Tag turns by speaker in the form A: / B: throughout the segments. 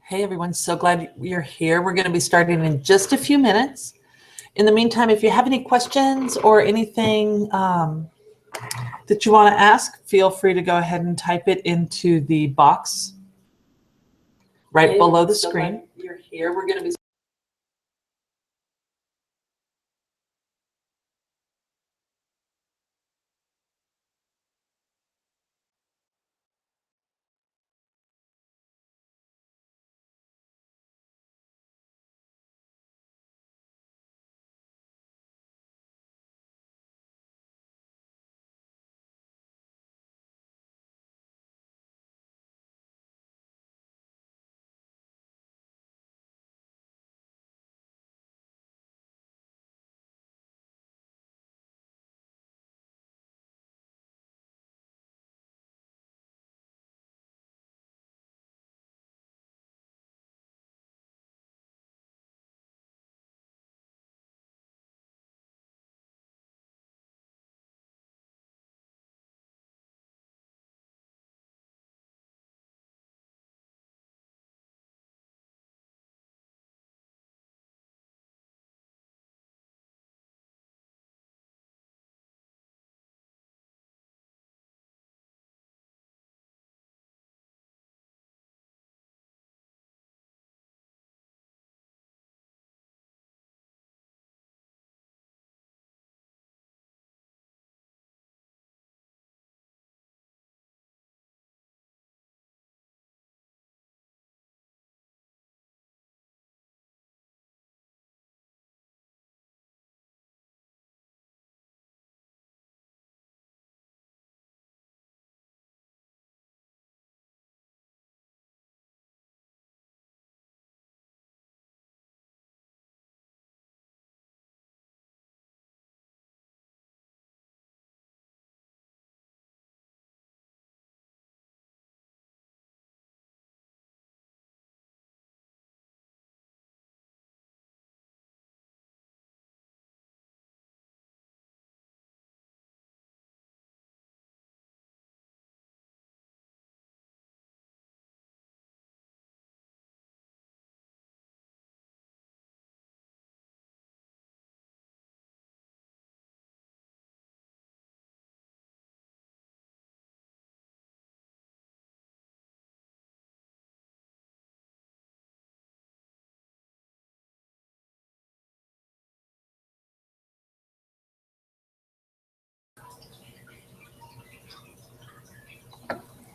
A: Hey everyone, so glad you're here. We're going to be starting in just a few minutes. In the meantime, if you have any questions or anything that you want to ask, feel free to go ahead and type it into the box right below the screen. You're here. We're going to be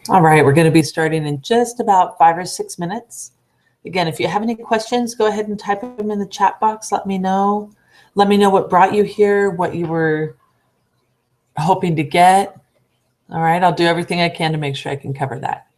A: all right. We're going to be starting in just about 5 or 6 minutes. Again, if you have any questions, go ahead and type them in the chat box. Let me know. Let me know what brought you here, what you were hoping to get. All right. I'll do everything I can to make sure I can cover that.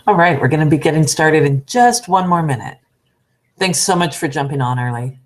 A: All right, we're going to be getting started in just one more minute. Thanks so much for jumping on early.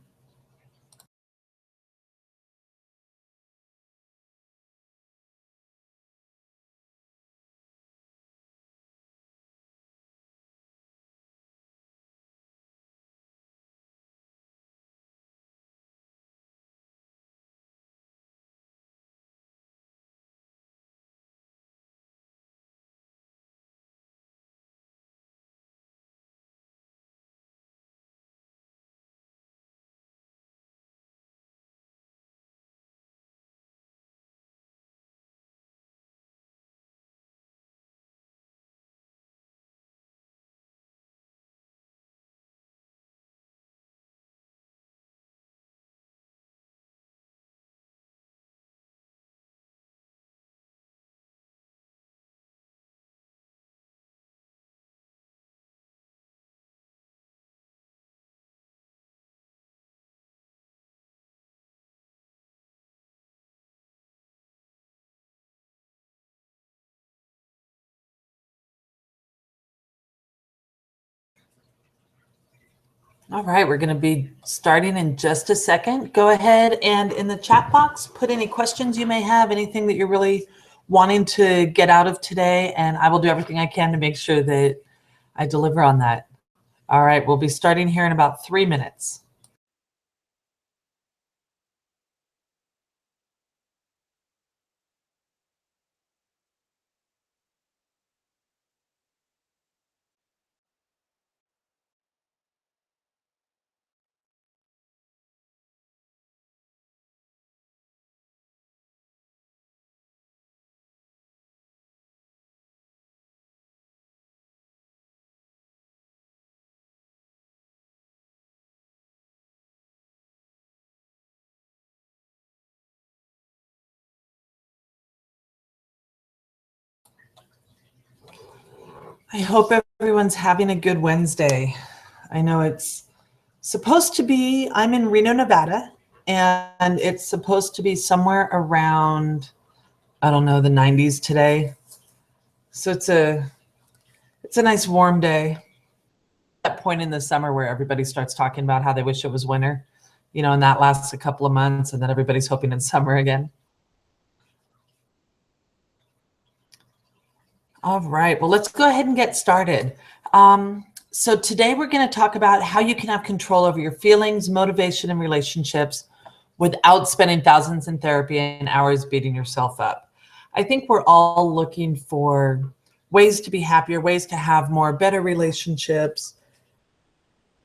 A: All right, we're going to be starting in just a second. Go ahead and in the chat box, put any questions you may have, anything that you're really wanting to get out of today, and I will do everything I can to make sure that I deliver on that. All right, we'll be starting here in about 3 minutes. I hope everyone's having a good Wednesday. I know it's supposed to be, I'm in Reno, Nevada, and it's supposed to be somewhere around, I don't know, the 90s today. So it's a nice warm day. That point in the summer where everybody starts talking about how they wish it was winter, you know, and that lasts a couple of months and then everybody's hoping it's summer again. All right, well, let's go ahead and get started. So today we're going to talk about how you can have control over your feelings, motivation, and relationships without spending thousands in therapy and hours beating yourself up. I think we're all looking for ways to be happier, ways to have more, better relationships,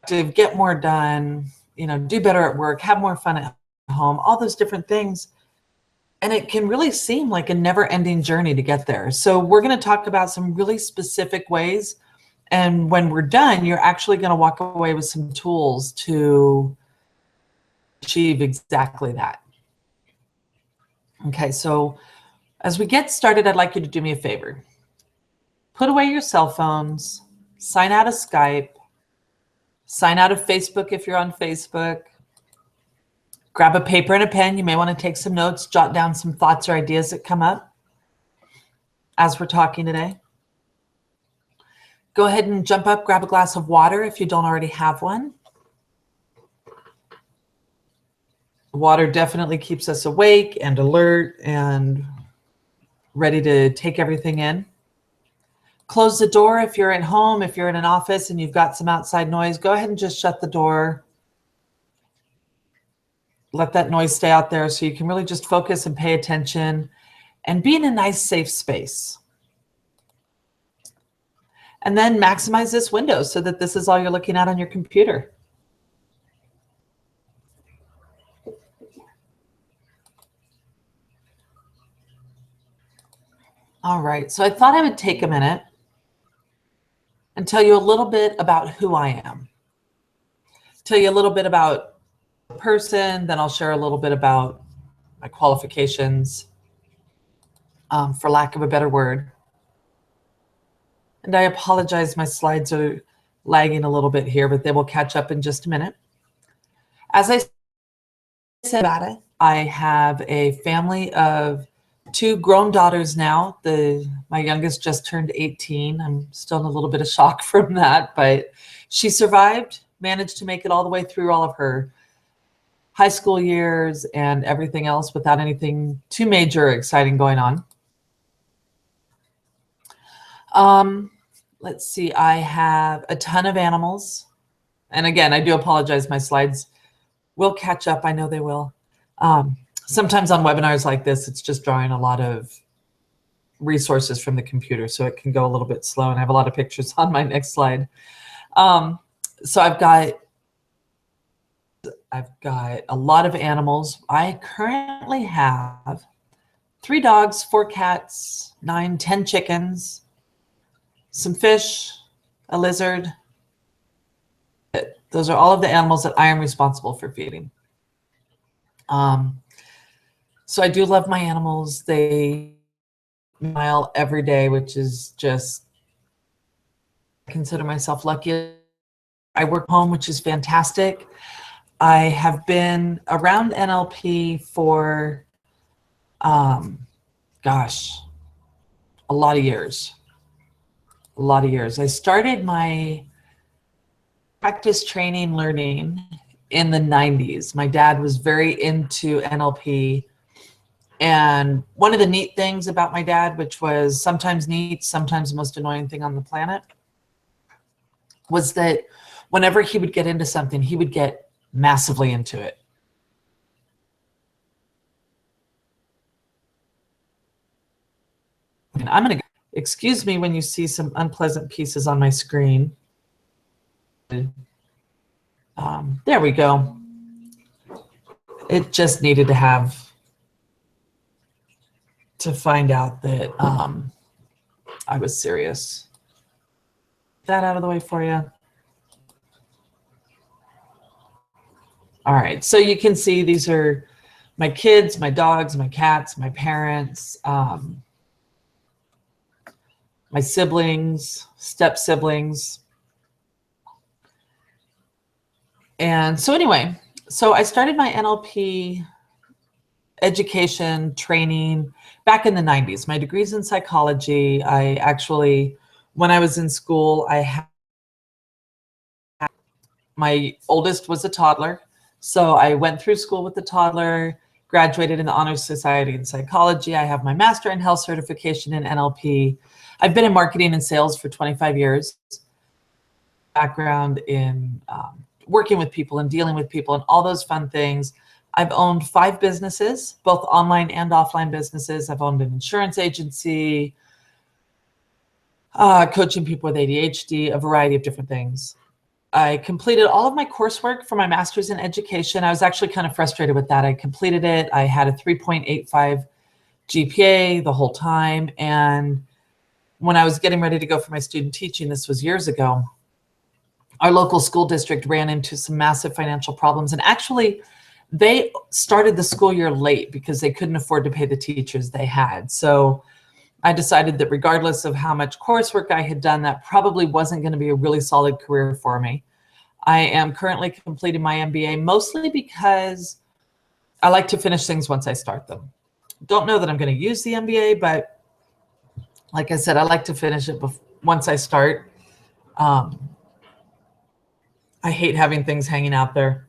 A: to get more done, you know, do better at work, have more fun at home, all those different things. And it can really seem like a never-ending journey to get there. So we're going to talk about some really specific ways. And when we're done, you're actually going to walk away with some tools to achieve exactly that. Okay, so as we get started, I'd like you to do me a favor. Put away your cell phones, sign out of Skype, sign out of Facebook if you're on Facebook. Grab a paper and a pen. You may want to take some notes, jot down some thoughts or ideas that come up as we're talking today. Go ahead and jump up, grab a glass of water if you don't already have one. Water definitely keeps us awake and alert and ready to take everything in. Close the door if you're at home. If you're in an office and you've got some outside noise, go ahead and just shut the door. Let that noise stay out there so you can really just focus and pay attention and be in a nice, safe space. And then maximize this window so that this is all you're looking at on your computer. All right, so I thought I would take a minute and tell you a little bit about who I am. Tell you a little bit about the person, then I'll share a little bit about my qualifications, for lack of a better word. And I apologize, my slides are lagging a little bit here, but they will catch up in just a minute. As I said about it, I have a family of two grown daughters now. My youngest just turned 18. I'm still in a little bit of shock from that, but she survived, managed to make it all the way through all of her high school years and everything else without anything too major or exciting going on. Let's see, I have a ton of animals. And again, I do apologize. My slides will catch up. I know they will. Sometimes on webinars like this, it's just drawing a lot of resources from the computer, so it can go a little bit slow. And I have a lot of pictures on my next slide. So I've got a lot of animals. I currently have 3 dogs, 4 cats, 9, 10 chickens, some fish, a lizard. Those are all of the animals that I am responsible for feeding. So I do love my animals. They smile every day, which is just, I consider myself lucky. I work home, which is fantastic. I have been around NLP for, gosh, a lot of years. A lot of years. I started my practice training learning in the 90s. My dad was very into NLP. And one of the neat things about my dad, which was sometimes neat, sometimes the most annoying thing on the planet, was that whenever he would get into something, he would get massively into it. And I'm going to, excuse me when you see some unpleasant pieces on my screen. There we go. It just needed to find out that I was serious. That out of the way for you. All right, so you can see these are my kids, my dogs, my cats, my parents, my siblings, step siblings. And so anyway, so I started my NLP education training back in the 90s. My degree's in psychology. I actually, when I was in school, my oldest was a toddler. So I went through school with the toddler, graduated in the Honors Society in Psychology. I have my Master in Health certification in NLP. I've been in marketing and sales for 25 years. Background in working with people and dealing with people and all those fun things. I've owned 5 businesses, both online and offline businesses. I've owned an insurance agency, coaching people with ADHD, a variety of different things. I completed all of my coursework for my master's in education. I was actually kind of frustrated with that. I completed it. I had a 3.85 GPA the whole time. And when I was getting ready to go for my student teaching, this was years ago, our local school district ran into some massive financial problems. And actually, they started the school year late because they couldn't afford to pay the teachers they had. So I decided that regardless of how much coursework I had done, that probably wasn't going to be a really solid career for me. I am currently completing my MBA, mostly because I like to finish things once I start them. Don't know that I'm going to use the MBA, but like I said, I like to finish it once I start. I hate having things hanging out there.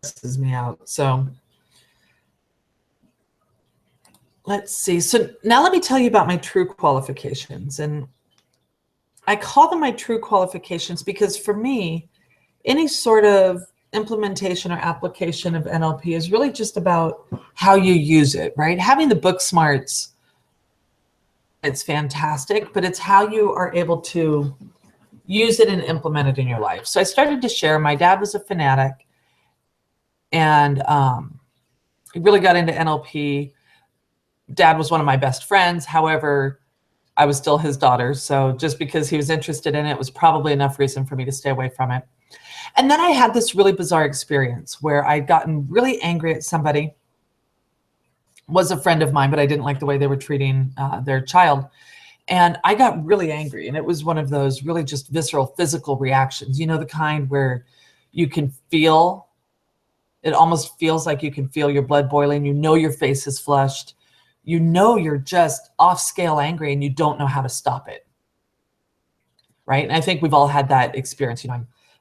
A: Stresses me out. So let's see. So now let me tell you about my true qualifications. And I call them my true qualifications because for me, any sort of implementation or application of NLP is really just about how you use it, right? Having the book smarts, it's fantastic, but it's how you are able to use it and implement it in your life. So I started to share. My dad was a fanatic, and he really got into NLP. Dad was one of my best friends. However, I was still his daughter. So just because he was interested in it was probably enough reason for me to stay away from it. And then I had this really bizarre experience where I'd gotten really angry at somebody, was a friend of mine, but I didn't like the way they were treating their child. And I got really angry. And it was one of those really just visceral physical reactions, you know, the kind where you can feel It almost feels like you can feel your blood boiling. You know your face is flushed. You know you're just off scale angry and you don't know how to stop it. Right? And I think we've all had that experience.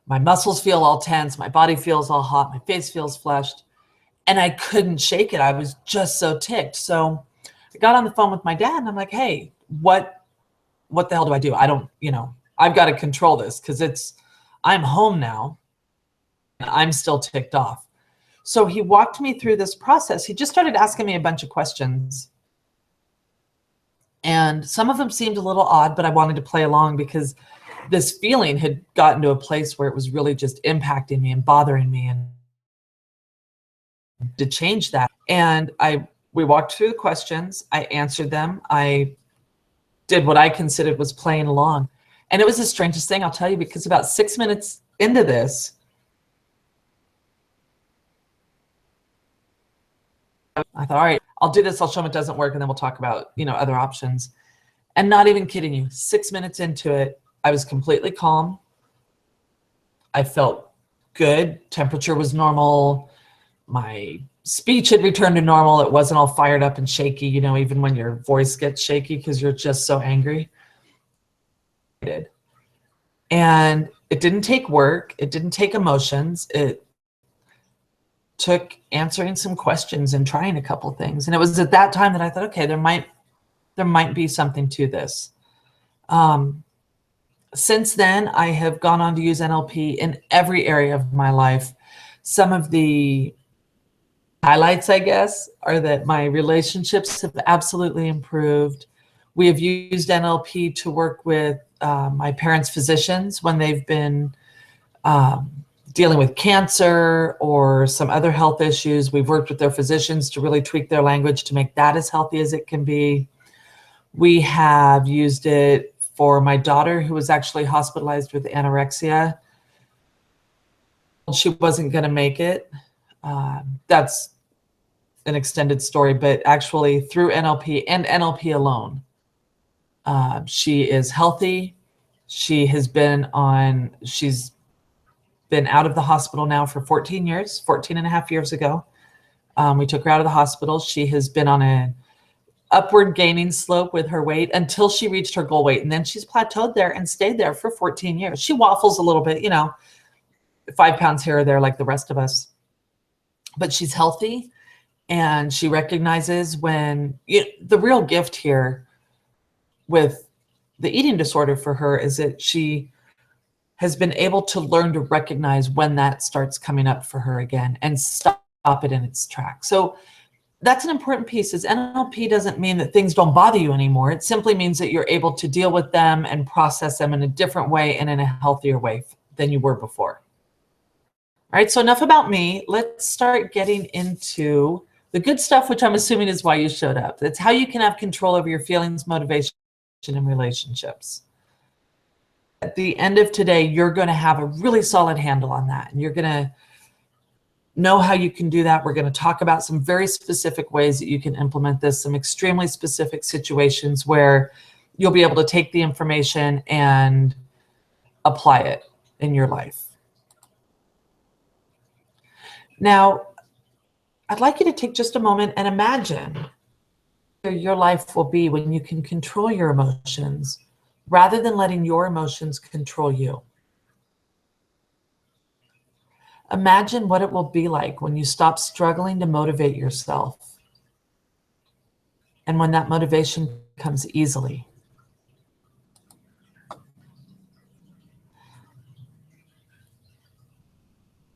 A: My muscles feel all tense. My body feels all hot. My face feels flushed. And I couldn't shake it. I was just so ticked. So I got on the phone with my dad and I'm like, hey, what the hell do I do? I don't, I've got to control this because I'm home now and I'm still ticked off. So he walked me through this process. He just started asking me a bunch of questions. And some of them seemed a little odd, but I wanted to play along because this feeling had gotten to a place where it was really just impacting me and bothering me, and to change that. And we walked through the questions. I answered them. I did what I considered was playing along. And it was the strangest thing, I'll tell you, because about 6 minutes into this, I thought, all right, I'll do this. I'll show them it doesn't work. And then we'll talk about, other options. And not even kidding you, 6 minutes into it, I was completely calm. I felt good. Temperature was normal. My speech had returned to normal. It wasn't all fired up and shaky, even when your voice gets shaky because you're just so angry. And it didn't take work. It didn't take emotions. It took answering some questions and trying a couple things. And it was at that time that I thought, okay, there might be something to this. Since then, I have gone on to use NLP in every area of my life. Some of the highlights, I guess, are that my relationships have absolutely improved. We have used NLP to work with my parents' physicians when they've been dealing with cancer or some other health issues. We've worked with their physicians to really tweak their language to make that as healthy as it can be. We have used it for my daughter, who was actually hospitalized with anorexia. She wasn't going to make it. That's an extended story, but actually through NLP and NLP alone, she is healthy. She's been out of the hospital now for 14 and a half years ago. We took her out of the hospital. She has been on an upward gaining slope with her weight until she reached her goal weight. And then she's plateaued there and stayed there for 14 years. She waffles a little bit, 5 pounds here or there like the rest of us. But she's healthy, and she recognizes when the real gift here with the eating disorder for her is that she has been able to learn to recognize when that starts coming up for her again and stop it in its tracks. So that's an important piece. Is NLP doesn't mean that things don't bother you anymore. It simply means that you're able to deal with them and process them in a different way and in a healthier way than you were before. All right, so enough about me. Let's start getting into the good stuff, which I'm assuming is why you showed up. That's how you can have control over your feelings, motivation, and relationships. At the end of today, you're going to have a really solid handle on that, and you're going to know how you can do that. We're going to talk about some very specific ways that you can implement this, some extremely specific situations where you'll be able to take the information and apply it in your life. Now, I'd like you to take just a moment and imagine where your life will be when you can control your emotions rather than letting your emotions control you. Imagine what it will be like when you stop struggling to motivate yourself and when that motivation comes easily.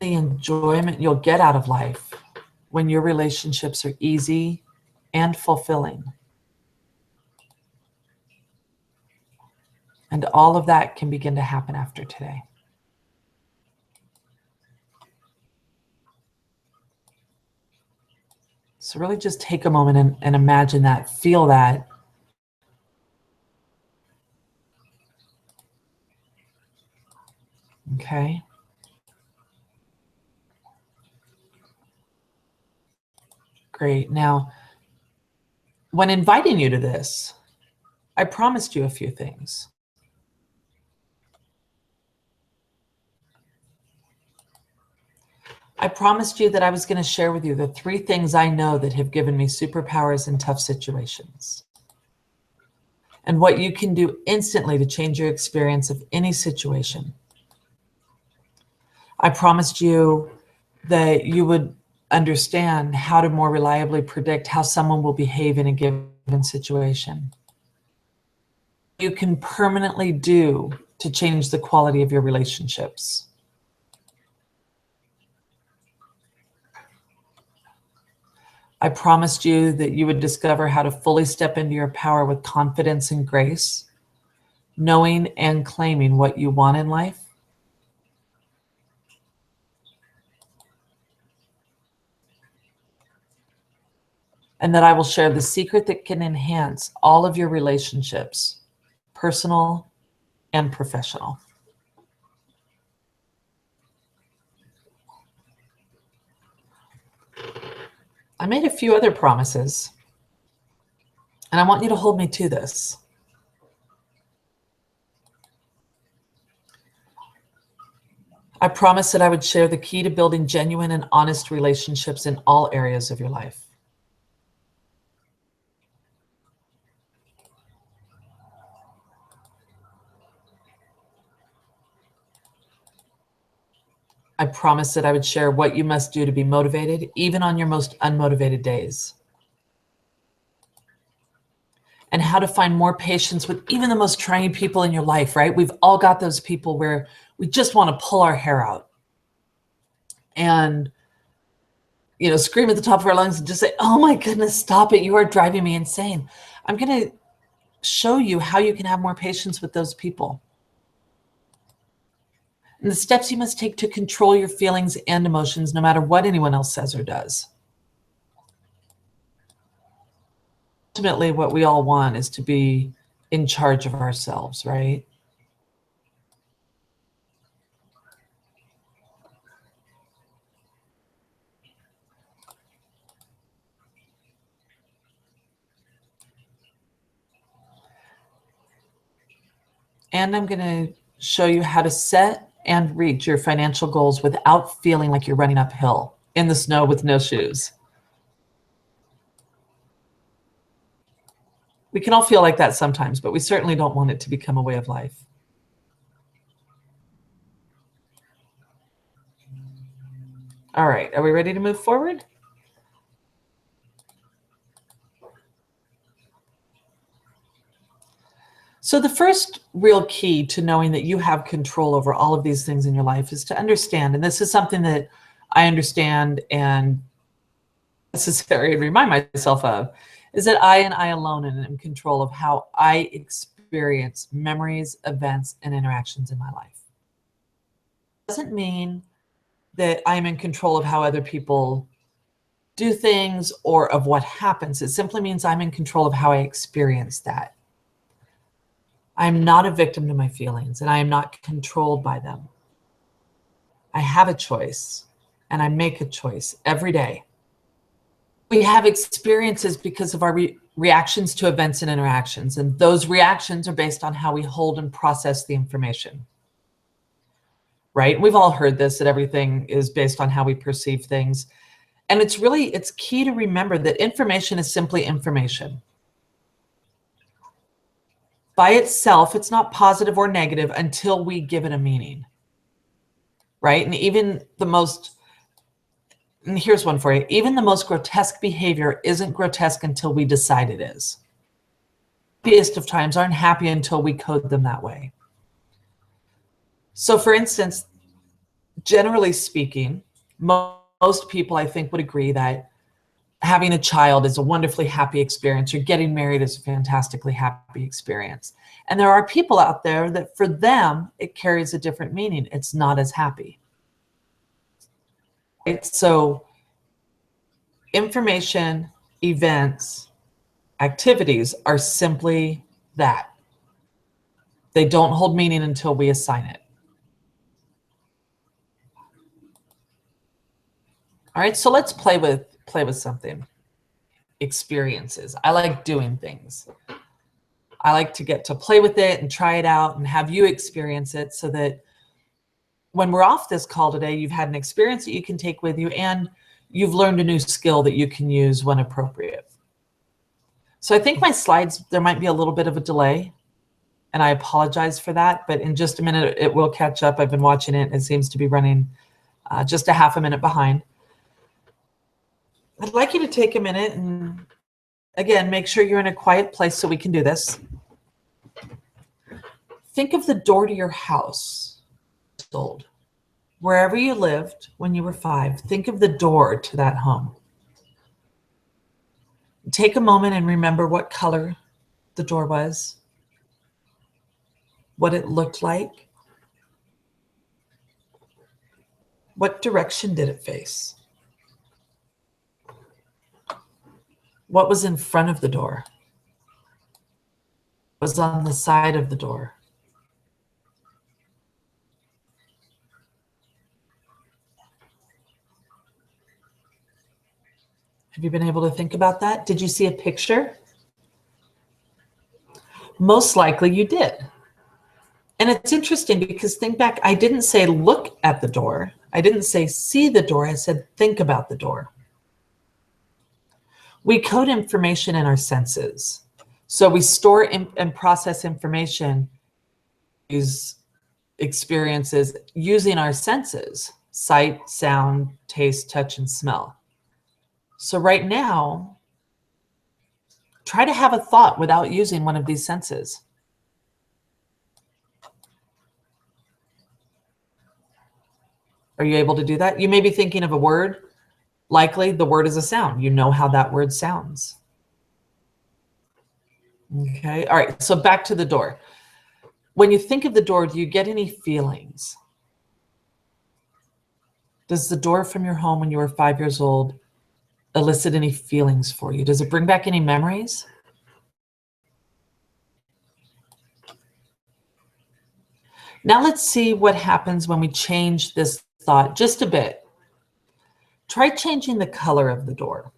A: The enjoyment you'll get out of life when your relationships are easy and fulfilling. And all of that can begin to happen after today. So really just take a moment and imagine that, feel that. Okay. Great. Now, when inviting you to this, I promised you a few things. I promised you that I was going to share with you the 3 things I know that have given me superpowers in tough situations, and what you can do instantly to change your experience of any situation. I promised you that you would understand how to more reliably predict how someone will behave in a given situation. You can permanently do to change the quality of your relationships. I promised you that you would discover how to fully step into your power with confidence and grace, knowing and claiming what you want in life. And that I will share the secret that can enhance all of your relationships, personal and professional. I made a few other promises, and I want you to hold me to this. I promised that I would share the key to building genuine and honest relationships in all areas of your life. I promised that I would share what you must do to be motivated, even on your most unmotivated days. And how to find more patience with even the most trying people in your life, right? We've all got those people where we just want to pull our hair out and, scream at the top of our lungs and just say, oh my goodness, stop it. You are driving me insane. I'm going to show you how you can have more patience with those people. And the steps you must take to control your feelings and emotions, no matter what anyone else says or does. Ultimately, what we all want is to be in charge of ourselves, right? And I'm going to show you how to set and reach your financial goals without feeling like you're running uphill in the snow with no shoes. We can all feel like that sometimes, but we certainly don't want it to become a way of life. All right, are we ready to move forward? So the first real key to knowing that you have control over all of these things in your life is to understand, and this is something that I understand and necessary to remind myself of, is that I and I alone am in control of how I experience memories, events, and interactions in my life. It doesn't mean that I'm in control of how other people do things or of what happens. It simply means I'm in control of how I experience that. I'm not a victim to my feelings, and I am not controlled by them. I have a choice, and I make a choice every day. We have experiences because of our reactions to events and interactions, and those reactions are based on how we hold and process the information. Right? We've all heard this, that everything is based on how we perceive things. And it's key to remember that information is simply information. By itself, it's not positive or negative until we give it a meaning, right? And here's one for you. Even the most grotesque behavior isn't grotesque until we decide it is. The happiest of times aren't happy until we code them that way. So for instance, generally speaking, most people I think would agree that having a child is a wonderfully happy experience, or getting married is a fantastically happy experience. And there are people out there that for them, it carries a different meaning. It's not as happy. Right? So information, events, activities are simply that. They don't hold meaning until we assign it. All right, so let's play with something. Experiences. I like doing things. I like to get to play with it and try it out and have you experience it so that when we're off this call today, you've had an experience that you can take with you, and you've learned a new skill that you can use when appropriate. So I think my slides, there might be a little bit of a delay, and I apologize for that, but in just a minute, it will catch up. I've been watching it, and it seems to be running just a half a minute behind. I'd like you to take a minute and, again, make sure you're in a quiet place so we can do this. Think of the door to your house. Old. Wherever you lived when you were 5, think of the door to that home. Take a moment and remember what color the door was, what it looked like, what direction did it face, what was in front of the door, what was on the side of the door. Have you been able to think about that? Did you see a picture? Most likely you did. And it's interesting because think back, I didn't say look at the door. I didn't say see the door. I said think about the door. We code information in our senses. So we store and process information, use experiences using our senses: sight, sound, taste, touch, and smell. So right now, try to have a thought without using one of these senses. Are you able to do that? You may be thinking of a word. Likely the word is a sound. You know how that word sounds. Okay, all right, so back to the door. When you think of the door, do you get any feelings? Does the door from your home when you were 5 years old elicit any feelings for you? Does it bring back any memories? Now let's see what happens when we change this thought just a bit. Try changing the color of the door.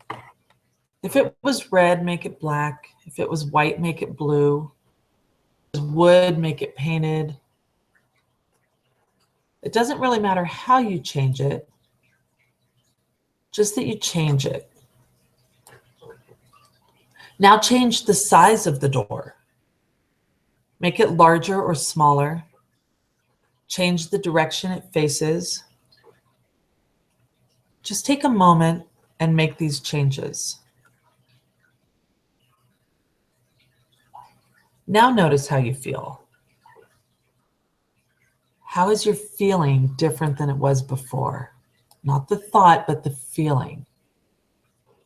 A: If it was red, make it black. If it was white, make it blue. If it was wood, make it painted. It doesn't really matter how you change it, just that you change it. Now change the size of the door. Make it larger or smaller. Change the direction it faces. Just take a moment and make these changes. Now notice how you feel. How is your feeling different than it was before? Not the thought, but the feeling.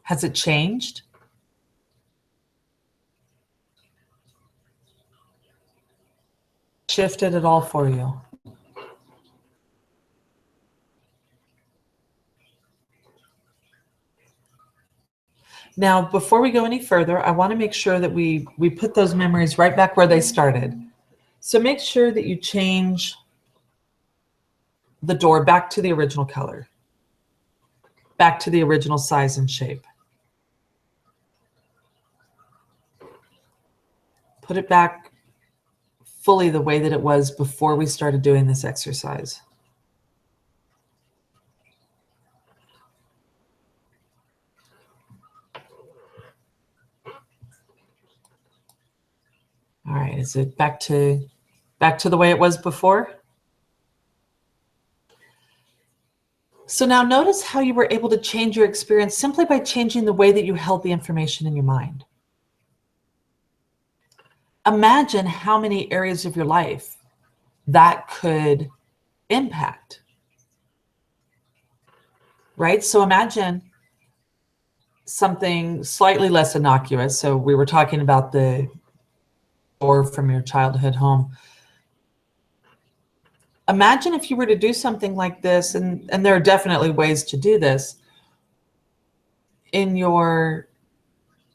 A: Has it changed? Shifted at all for you? Now, before we go any further, I want to make sure that we put those memories right back where they started. So make sure that you change the door back to the original color, back to the original size and shape. Put it back fully the way that it was before we started doing this exercise. All right, is it back to the way it was before? So now notice how you were able to change your experience simply by changing the way that you held the information in your mind. Imagine how many areas of your life that could impact, right? So imagine something slightly less innocuous. So we were talking about the door from your childhood home. Imagine if you were to do something like this, and there are definitely ways to do this, in your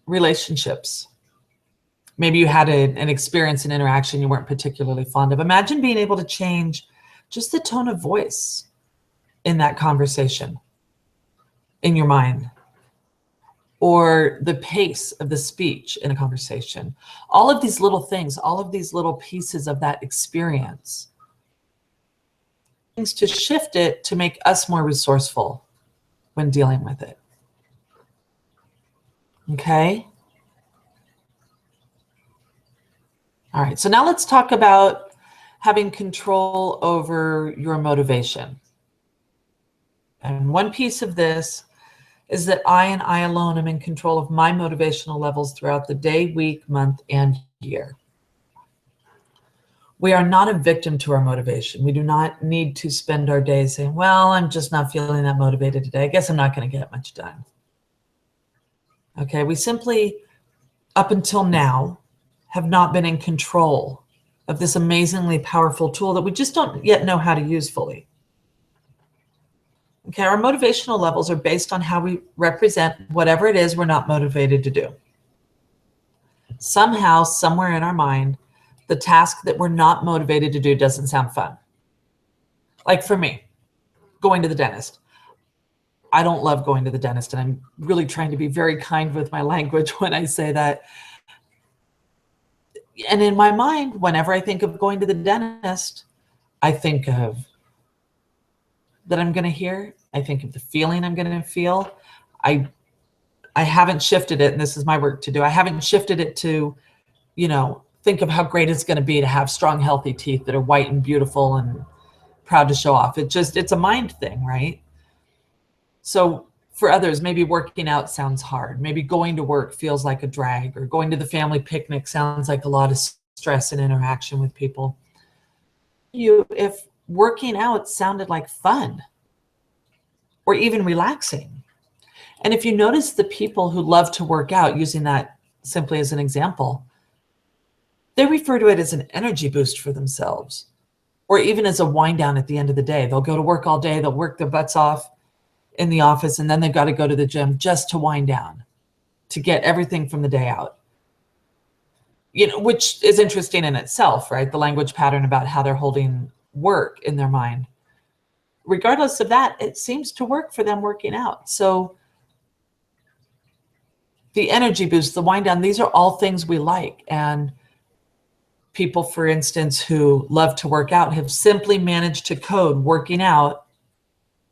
A: relationships. Maybe you had an experience, an interaction you weren't particularly fond of. Imagine being able to change just the tone of voice in that conversation in your mind, or the pace of the speech in a conversation. All of these little things, all of these little pieces of that experience to shift it to make us more resourceful when dealing with it. Okay? All right, so now let's talk about having control over your motivation. And one piece of this is that I and I alone am in control of my motivational levels throughout the day, week, month, and year. We are not a victim to our motivation. We do not need to spend our days saying, well, I'm just not feeling that motivated today. I guess I'm not going to get much done. Okay, we simply, up until now, have not been in control of this amazingly powerful tool that we just don't yet know how to use fully. Okay, our motivational levels are based on how we represent whatever it is we're not motivated to do. Somehow, somewhere in our mind, the task that we're not motivated to do doesn't sound fun. Like for me, going to the dentist. I don't love going to the dentist, and I'm really trying to be very kind with my language when I say that. And in my mind, whenever I think of going to the dentist, I think of that I'm going to hear. I think of the feeling I'm going to feel. I haven't shifted it, and this is my work to do. I haven't shifted it to, think of how great it's going to be to have strong, healthy teeth that are white and beautiful and proud to show off. It's a mind thing, right? So for others, maybe working out sounds hard. Maybe going to work feels like a drag, or going to the family picnic sounds like a lot of stress and interaction with people. If working out sounded like fun or even relaxing. And if you notice the people who love to work out, using that simply as an example, they refer to it as an energy boost for themselves, or even as a wind down at the end of the day. They'll go to work all day, they'll work their butts off in the office, and then they've got to go to the gym just to wind down, to get everything from the day out. Which is interesting in itself, right? The language pattern about how they're holding work in their mind. Regardless of that, it seems to work for them working out. So the energy boost, the wind down, these are all things we like. And people, for instance, who love to work out have simply managed to code working out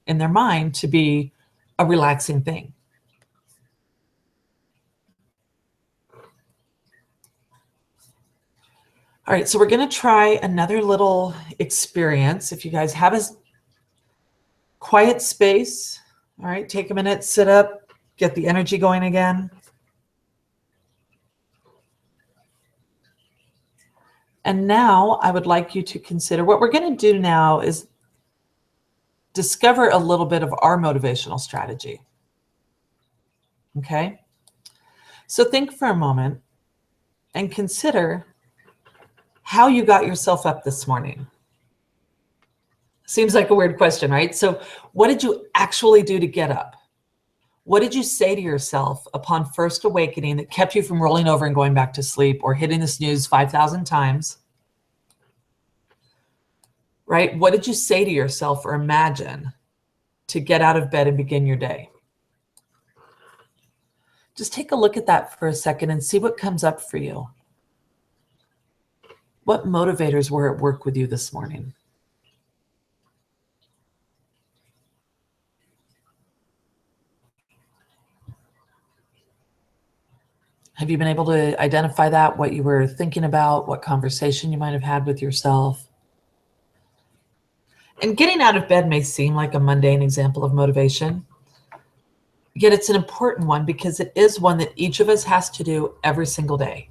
A: in their mind to be a relaxing thing. All right, so we're going to try another little experience. If you guys have a quiet space, all right, take a minute, sit up, get the energy going again. And now I would like you to consider, what we're going to do now is discover a little bit of our motivational strategy. Okay? So think for a moment and consider how you got yourself up this morning. Seems like a weird question, right? So what did you actually do to get up? What did you say to yourself upon first awakening that kept you from rolling over and going back to sleep, or hitting the snooze 5,000 times? Right? What did you say to yourself or imagine to get out of bed and begin your day? Just take a look at that for a second and see what comes up for you. What motivators were at work with you this morning? Have you been able to identify that, what you were thinking about, what conversation you might have had with yourself? And getting out of bed may seem like a mundane example of motivation, yet it's an important one because it is one that each of us has to do every single day.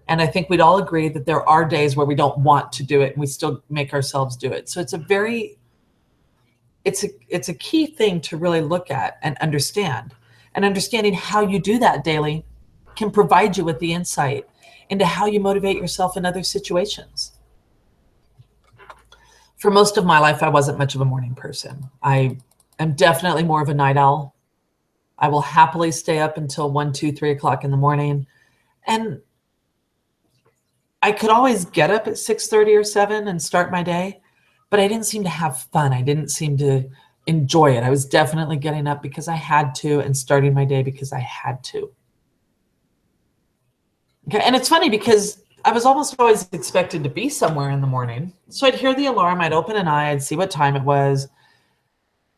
A: And I think we'd all agree that there are days where we don't want to do it and we still make ourselves do it. So it's a key thing to really look at and understand. And understanding how you do that daily can provide you with the insight into how you motivate yourself in other situations. For most of my life, I wasn't much of a morning person. I am definitely more of a night owl. I will happily stay up until 1, 2, 3 o'clock in the morning. And I could always get up at 6:30 or 7 and start my day, but I didn't seem to have fun. I didn't seem to enjoy it. I was definitely getting up because I had to and starting my day because I had to. Okay, and it's funny because I was almost always expected to be somewhere in the morning. So I'd hear the alarm, I'd open an eye, I'd see what time it was.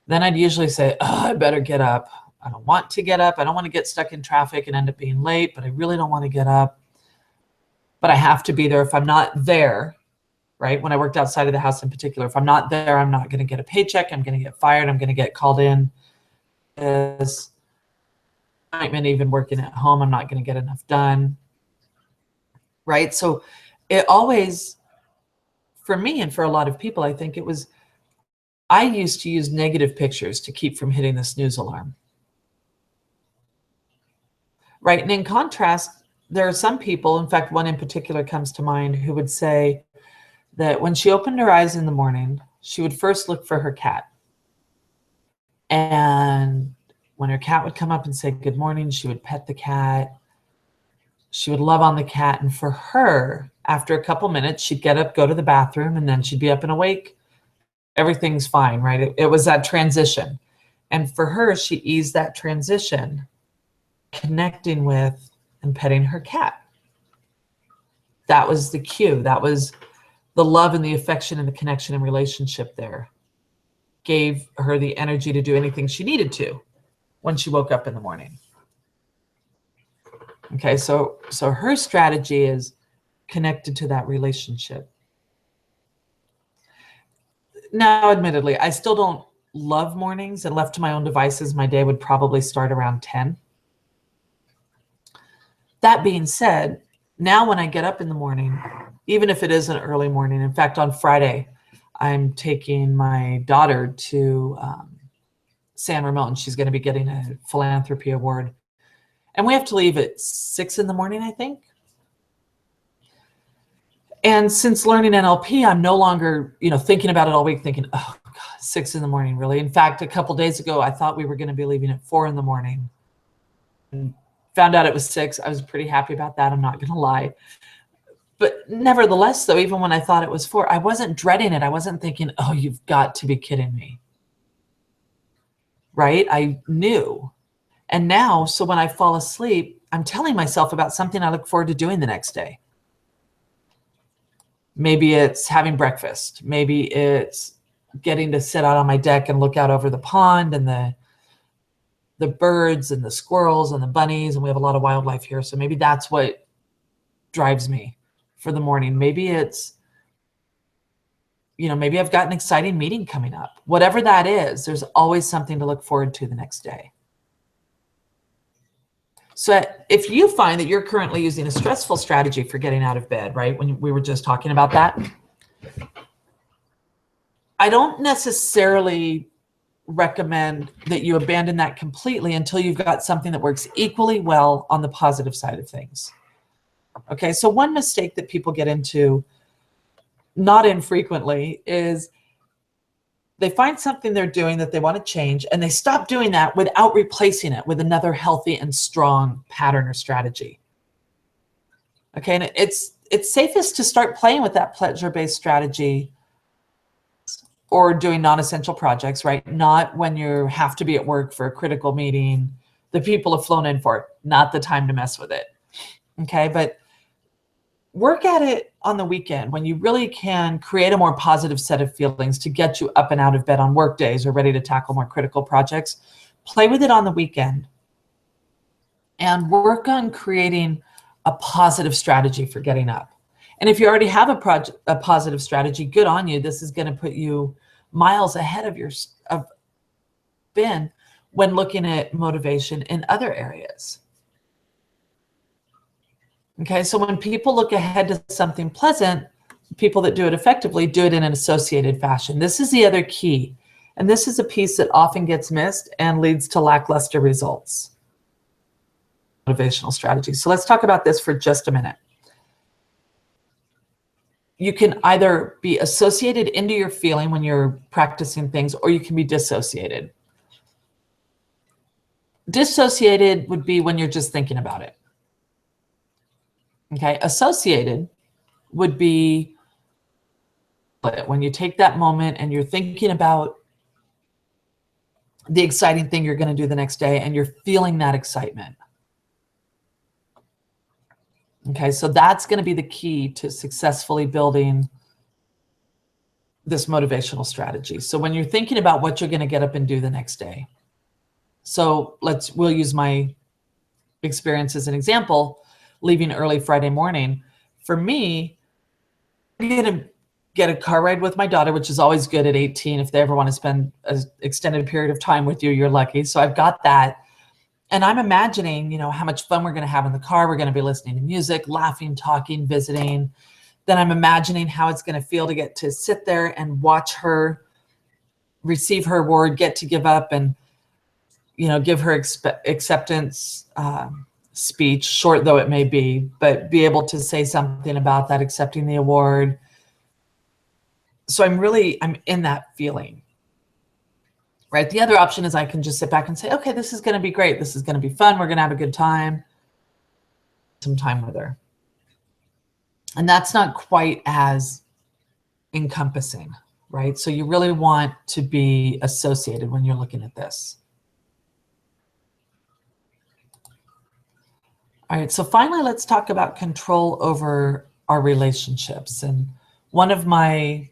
A: Then I'd usually say, oh, I better get up. I don't want to get up. I don't want to get stuck in traffic and end up being late, but I really don't want to get up. But I have to be there. If I'm not there, right? When I worked outside of the house in particular, if I'm not there, I'm not going to get a paycheck. I'm going to get fired. I'm going to get called in. As appointment, even working at home, I'm not going to get enough done. Right? So it always, for me and for a lot of people, I think it was, I used to use negative pictures to keep from hitting the snooze alarm. Right? And in contrast, there are some people, in fact, one in particular comes to mind, who would say that when she opened her eyes in the morning, she would first look for her cat. And when her cat would come up and say good morning, she would pet the cat. She would love on the cat. And for her, after a couple minutes, she'd get up, go to the bathroom, and then she'd be up and awake. Everything's fine, right? It was that transition. And for her, she eased that transition, connecting with and petting her cat. That was the cue. That was the love and the affection and the connection and relationship there. Gave her the energy to do anything she needed to when she woke up in the morning. Okay, so her strategy is connected to that relationship. Now, admittedly, I still don't love mornings, and left to my own devices, my day would probably start around 10. That being said, now when I get up in the morning, even if it is an early morning, in fact, on Friday, I'm taking my daughter to San Ramon. She's going to be getting a philanthropy award. And we have to leave at 6 in the morning, I think. And since learning NLP, I'm no longer, thinking about it all week, thinking, oh, God, 6 in the morning, really. In fact, a couple days ago, I thought we were going to be leaving at 4 in the morning. And found out it was 6. I was pretty happy about that. I'm not going to lie. But nevertheless, though, even when I thought it was 4, I wasn't dreading it. I wasn't thinking, oh, you've got to be kidding me. Right? I knew. And now, so when I fall asleep, I'm telling myself about something I look forward to doing the next day. Maybe it's having breakfast. Maybe it's getting to sit out on my deck and look out over the pond and the birds and the squirrels and the bunnies. And we have a lot of wildlife here. So maybe that's what drives me for the morning. Maybe it's, maybe I've got an exciting meeting coming up. Whatever that is, there's always something to look forward to the next day. So if you find that you're currently using a stressful strategy for getting out of bed, right, when we were just talking about that, I don't necessarily recommend that you abandon that completely until you've got something that works equally well on the positive side of things. Okay, so one mistake that people get into, not infrequently, is they find something they're doing that they want to change, and they stop doing that without replacing it with another healthy and strong pattern or strategy. Okay, and it's safest to start playing with that pleasure-based strategy or doing non-essential projects, right? Not when you have to be at work for a critical meeting, the people have flown in for it, not the time to mess with it. Okay, but work at it on the weekend when you really can create a more positive set of feelings to get you up and out of bed on work days or ready to tackle more critical projects. Play with it on the weekend and work on creating a positive strategy for getting up. And if you already have a positive strategy, good on you. This is going to put you miles ahead of Ben when looking at motivation in other areas. Okay, so when people look ahead to something pleasant, people that do it effectively do it in an associated fashion. This is the other key. And this is a piece that often gets missed and leads to lackluster results. Motivational strategy. So let's talk about this for just a minute. You can either be associated into your feeling when you're practicing things, or you can be dissociated. Dissociated would be when you're just thinking about it. Okay, associated would be when you take that moment and you're thinking about the exciting thing you're going to do the next day and you're feeling that excitement. Okay, so that's going to be the key to successfully building this motivational strategy. So when you're thinking about what you're going to get up and do the next day, so we'll use my experience as an example, leaving early Friday morning. For me, I'm going to get a car ride with my daughter, which is always good at 18. If they ever want to spend an extended period of time with you, you're lucky. So I've got that. And I'm imagining, how much fun we're going to have in the car. We're going to be listening to music, laughing, talking, visiting. Then I'm imagining how it's going to feel to get to sit there and watch her receive her award, get to give up and, give her acceptance speech, short though it may be, but be able to say something about that, accepting the award. So I'm in that feeling, right? The other option is I can just sit back and say, okay, this is going to be great. This is going to be fun. We're going to have a good time. Some time with her. And that's not quite as encompassing, right? So you really want to be associated when you're looking at this. All right, so finally, let's talk about control over our relationships. And one of my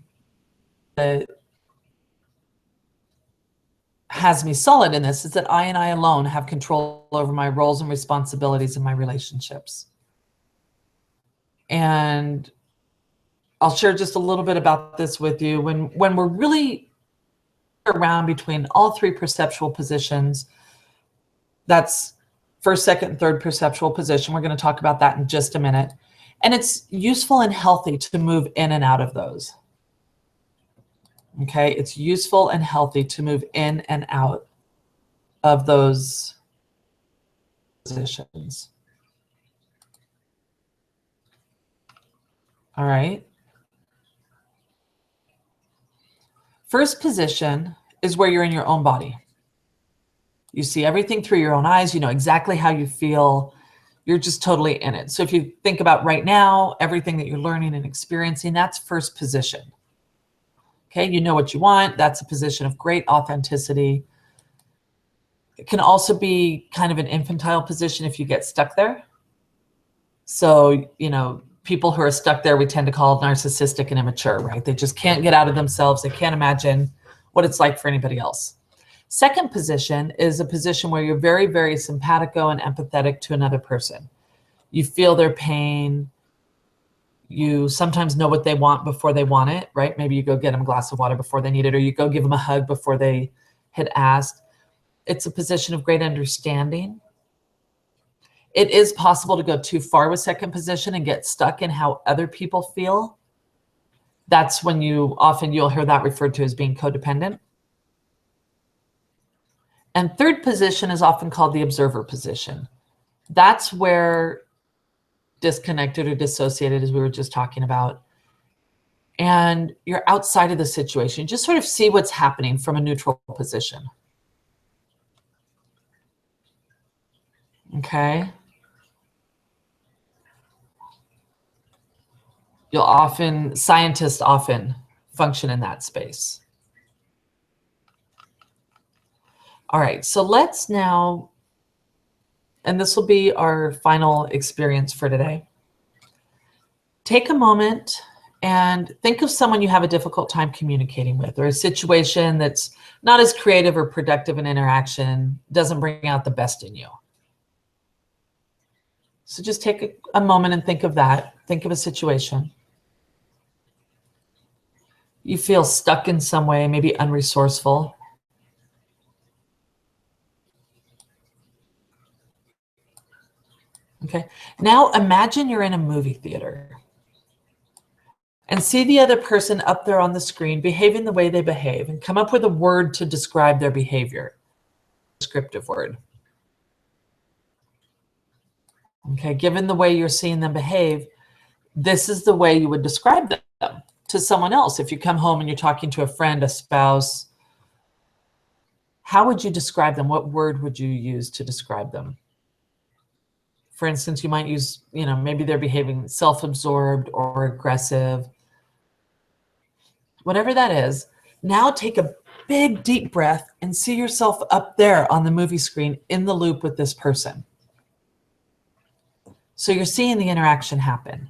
A: has me solid in this is that I and I alone have control over my roles and responsibilities in my relationships. And I'll share just a little bit about this with you. When we're really around between all three perceptual positions, that's first, second, and third perceptual position. We're going to talk about that in just a minute. And it's useful and healthy to move in and out of those. Okay, it's useful and healthy to move in and out of those positions. All right. First position is where you're in your own body. You see everything through your own eyes. You know exactly how you feel. You're just totally in it. So if you think about right now, everything that you're learning and experiencing, that's first position. Okay, you know what you want. That's a position of great authenticity. It can also be kind of an infantile position if you get stuck there. So, people who are stuck there, we tend to call narcissistic and immature, right? They just can't get out of themselves. They can't imagine what it's like for anybody else. Second position is a position where you're very, very simpatico and empathetic to another person. You feel their pain. You sometimes know what they want before they want it, right? Maybe you go get them a glass of water before they need it, or you go give them a hug before they had asked. It's a position of great understanding. It is possible to go too far with second position and get stuck in how other people feel. That's when you'll hear that referred to as being codependent. And third position is often called the observer position. That's where disconnected or dissociated, as we were just talking about. And you're outside of the situation. Just sort of see what's happening from a neutral position. Okay. Scientists often function in that space. All right, so let's now, and this will be our final experience for today. Take a moment and think of someone you have a difficult time communicating with, or a situation that's not as creative or productive in interaction, doesn't bring out the best in you. So just take a moment and think of that. Think of a situation. You feel stuck in some way, maybe unresourceful. Okay, now imagine you're in a movie theater and see the other person up there on the screen behaving the way they behave, and come up with a word to describe their behavior. Descriptive word. Okay, given the way you're seeing them behave, this is the way you would describe them to someone else. If you come home and you're talking to a friend, a spouse, how would you describe them? What word would you use to describe them? For instance, you might use, maybe they're behaving self-absorbed or aggressive. Whatever that is, now take a big, deep breath and see yourself up there on the movie screen in the loop with this person. So you're seeing the interaction happen.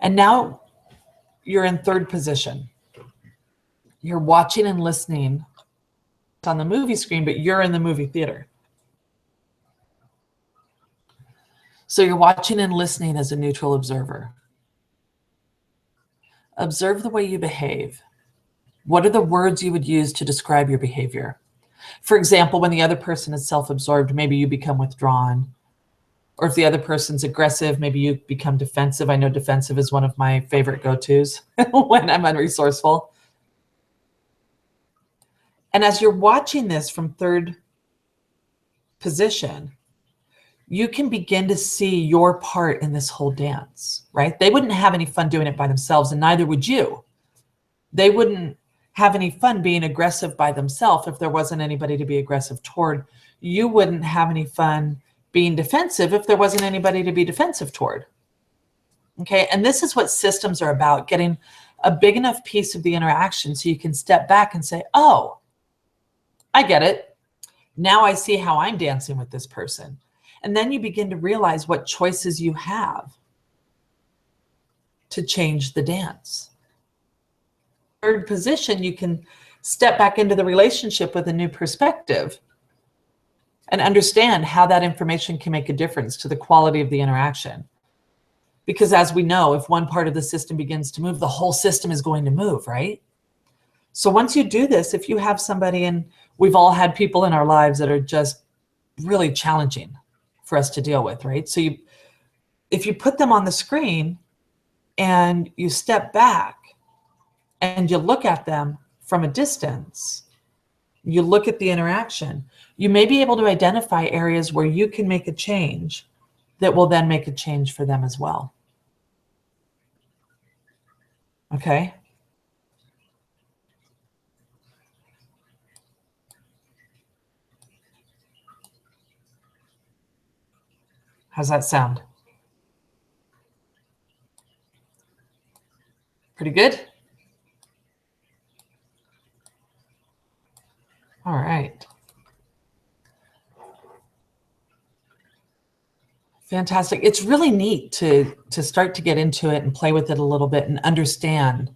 A: And now you're in third position. You're watching and listening on the movie screen, but you're in the movie theater. So you're watching and listening as a neutral observer. Observe the way you behave. What are the words you would use to describe your behavior? For example, when the other person is self-absorbed, maybe you become withdrawn. Or if the other person's aggressive, maybe you become defensive. I know defensive is one of my favorite go-tos when I'm unresourceful. And as you're watching this from third position, you can begin to see your part in this whole dance, right? They wouldn't have any fun doing it by themselves, and neither would you. They wouldn't have any fun being aggressive by themselves if there wasn't anybody to be aggressive toward. You wouldn't have any fun being defensive if there wasn't anybody to be defensive toward. Okay, and this is what systems are about, getting a big enough piece of the interaction so you can step back and say, oh, I get it. Now I see how I'm dancing with this person. And then you begin to realize what choices you have to change the dance. Third position, you can step back into the relationship with a new perspective and understand how that information can make a difference to the quality of the interaction. Because as we know, if one part of the system begins to move, the whole system is going to move, right? So once you do this, if you have somebody, and we've all had people in our lives that are just really challenging for us to deal with, right? So if you put them on the screen and you step back and you look at them from a distance, you look at the interaction, you may be able to identify areas where you can make a change that will then make a change for them as well. Okay? How's that sound? Pretty good? All right. Fantastic. It's really neat to start to get into it and play with it a little bit and understand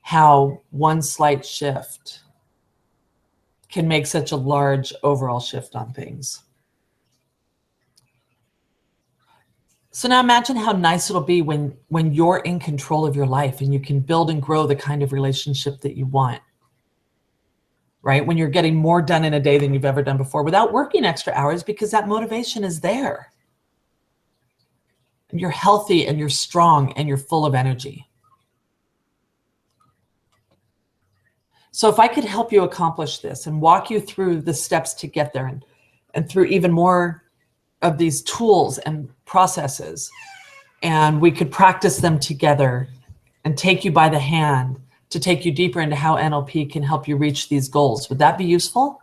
A: how one slight shift can make such a large overall shift on things. So now imagine how nice it'll be when you're in control of your life and you can build and grow the kind of relationship that you want, right? When you're getting more done in a day than you've ever done before without working extra hours, because that motivation is there. And you're healthy and you're strong and you're full of energy. So if I could help you accomplish this and walk you through the steps to get there and through even more of these tools and processes, and we could practice them together and take you by the hand to take you deeper into how NLP can help you reach these goals, would that be useful?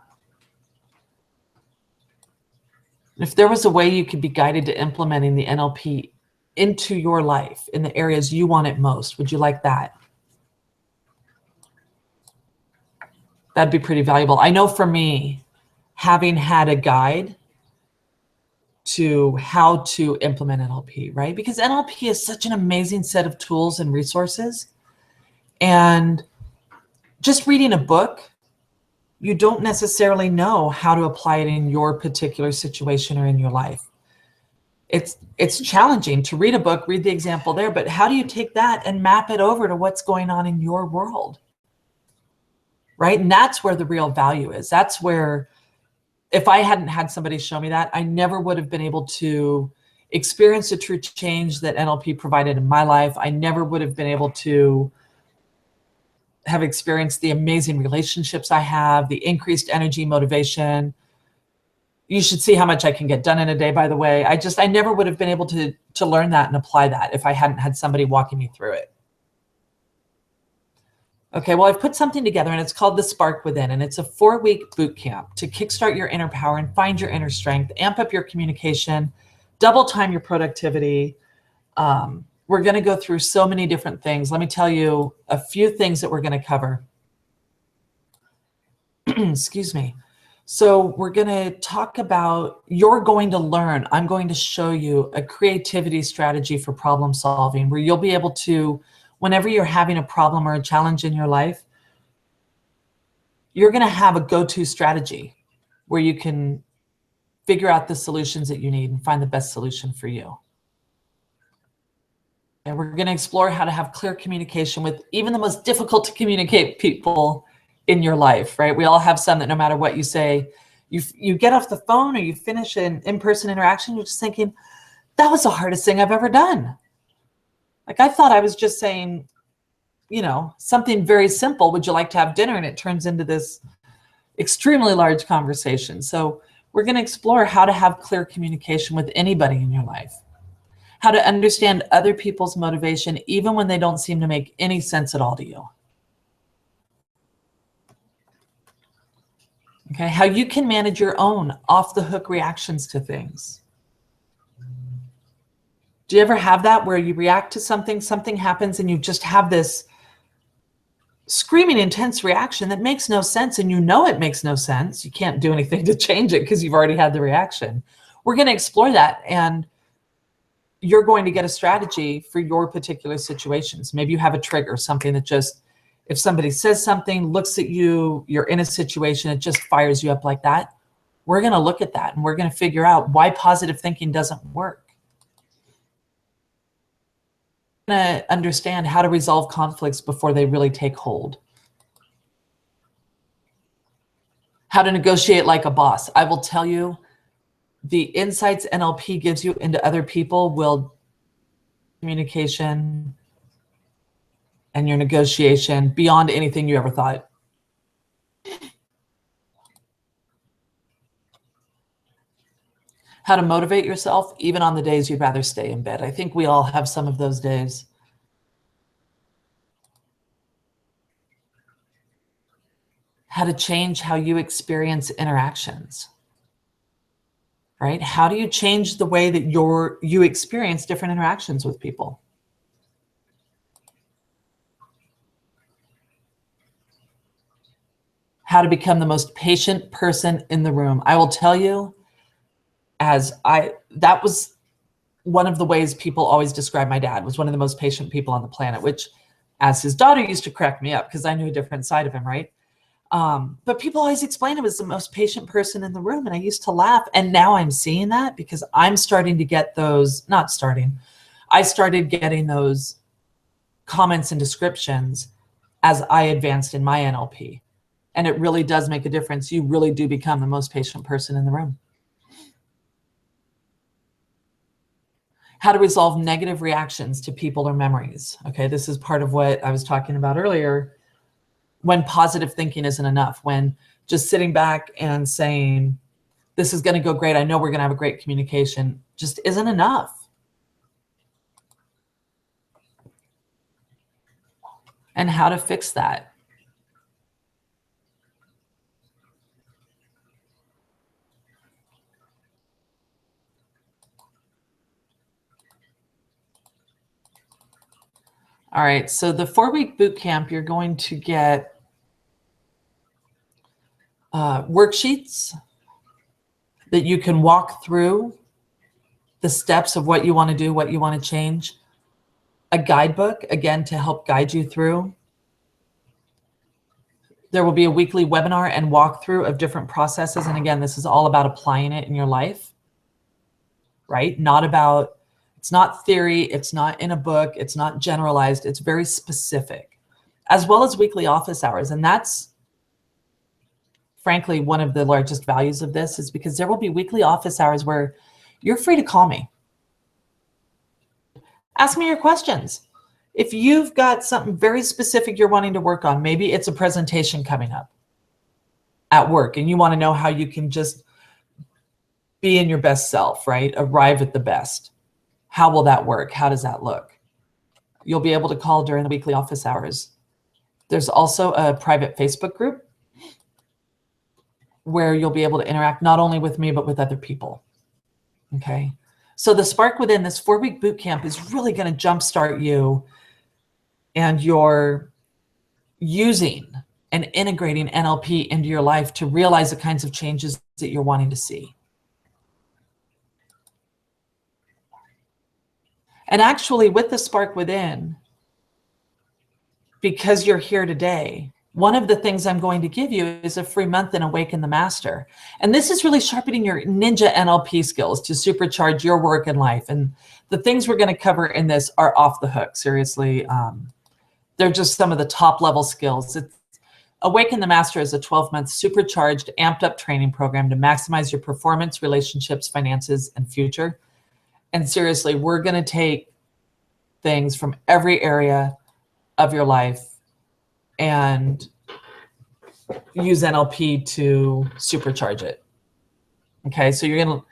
A: If there was a way you could be guided to implementing the NLP into your life in the areas you want it most, would you like that? That'd be pretty valuable. I know for me, having had a guide to how to implement NLP, right? Because NLP is such an amazing set of tools and resources. And just reading a book, you don't necessarily know how to apply it in your particular situation or in your life. It's challenging to read a book, read the example there, but how do you take that and map it over to what's going on in your world? Right? And that's where the real value is. That's where, if I hadn't had somebody show me that, I never would have been able to experience the true change that NLP provided in my life. I never would have been able to have experienced the amazing relationships I have, the increased energy, motivation. You should see how much I can get done in a day, by the way. I never would have been able to learn that and apply that if I hadn't had somebody walking me through it. Okay, well, I've put something together and it's called The Spark Within, and it's a 4-week boot camp to kickstart your inner power and find your inner strength, amp up your communication, double time your productivity. We're going to go through so many different things. Let me tell you a few things that we're going to cover. Excuse me. So we're going to talk about, you're going to learn, I'm going to show you a creativity strategy for problem solving where you'll be able to, whenever you're having a problem or a challenge in your life, you're going to have a go-to strategy where you can figure out the solutions that you need and find the best solution for you. And we're going to explore how to have clear communication with even the most difficult to communicate people in your life, right? We all have some that no matter what you say, you get off the phone or you finish an in-person interaction, you're just thinking, that was the hardest thing I've ever done. Like I thought I was just saying, you know, something very simple, would you like to have dinner? And it turns into this extremely large conversation. So we're going to explore how to have clear communication with anybody in your life, how to understand other people's motivation, even when they don't seem to make any sense at all to you. Okay, how you can manage your own off-the-hook reactions to things. Do you ever have that where you react to something, something happens, and you just have this screaming intense reaction that makes no sense, and you know it makes no sense. You can't do anything to change it because you've already had the reaction. We're going to explore that, and you're going to get a strategy for your particular situations. Maybe you have a trigger, something that just, if somebody says something, looks at you, you're in a situation, it just fires you up like that. We're going to look at that and we're going to figure out why positive thinking doesn't work. We're going to understand how to resolve conflicts before they really take hold. How to negotiate like a boss. I will tell you, the insights NLP gives you into other people will communication and your negotiation beyond anything you ever thought. How to motivate yourself even on the days you'd rather stay in bed. I think we all have some of those days. How to change how you experience interactions. Right? How do you change the way that you experience different interactions with people? How to become the most patient person in the room. I will tell you, that was one of the ways people always describe my dad, was one of the most patient people on the planet, which as his daughter used to crack me up because I knew a different side of him, right? But people always explain him as the most patient person in the room. And I used to laugh. And now I'm seeing that because I'm starting to get those, I started getting those comments and descriptions as I advanced in my NLP. And it really does make a difference. You really do become the most patient person in the room. How to resolve negative reactions to people or memories. Okay, this is part of what I was talking about earlier. When positive thinking isn't enough, when just sitting back and saying, this is going to go great, I know we're going to have a great communication, just isn't enough. And how to fix that. All right, so the 4-week boot camp, you're going to get worksheets that you can walk through the steps of what you want to do, what you want to change. A guidebook, again, to help guide you through. There will be a weekly webinar and walkthrough of different processes. And again, this is all about applying it in your life, right? It's not theory, it's not in a book, it's not generalized, it's very specific, as well as weekly office hours. And that's frankly one of the largest values of this, is because there will be weekly office hours where you're free to call me. Ask me your questions. If you've got something very specific you're wanting to work on, maybe it's a presentation coming up at work and you want to know how you can just be in your best self, right? Arrive at the best. How will that work? How does that look? You'll be able to call during the weekly office hours. There's also a private Facebook group where you'll be able to interact not only with me, but with other people. Okay. So the Spark Within, this 4-week boot camp, is really going to jumpstart you and your using and integrating NLP into your life to realize the kinds of changes that you're wanting to see. And actually, with the Spark Within, because you're here today, one of the things I'm going to give you is a free month in Awaken the Master. And this is really sharpening your ninja NLP skills to supercharge your work and life. And the things we're going to cover in this are off the hook, seriously. They're just some of the top level skills. Awaken the Master is a 12-month supercharged, amped up training program to maximize your performance, relationships, finances, and future. And seriously, we're going to take things from every area of your life and use NLP to supercharge it. Okay, so you're going to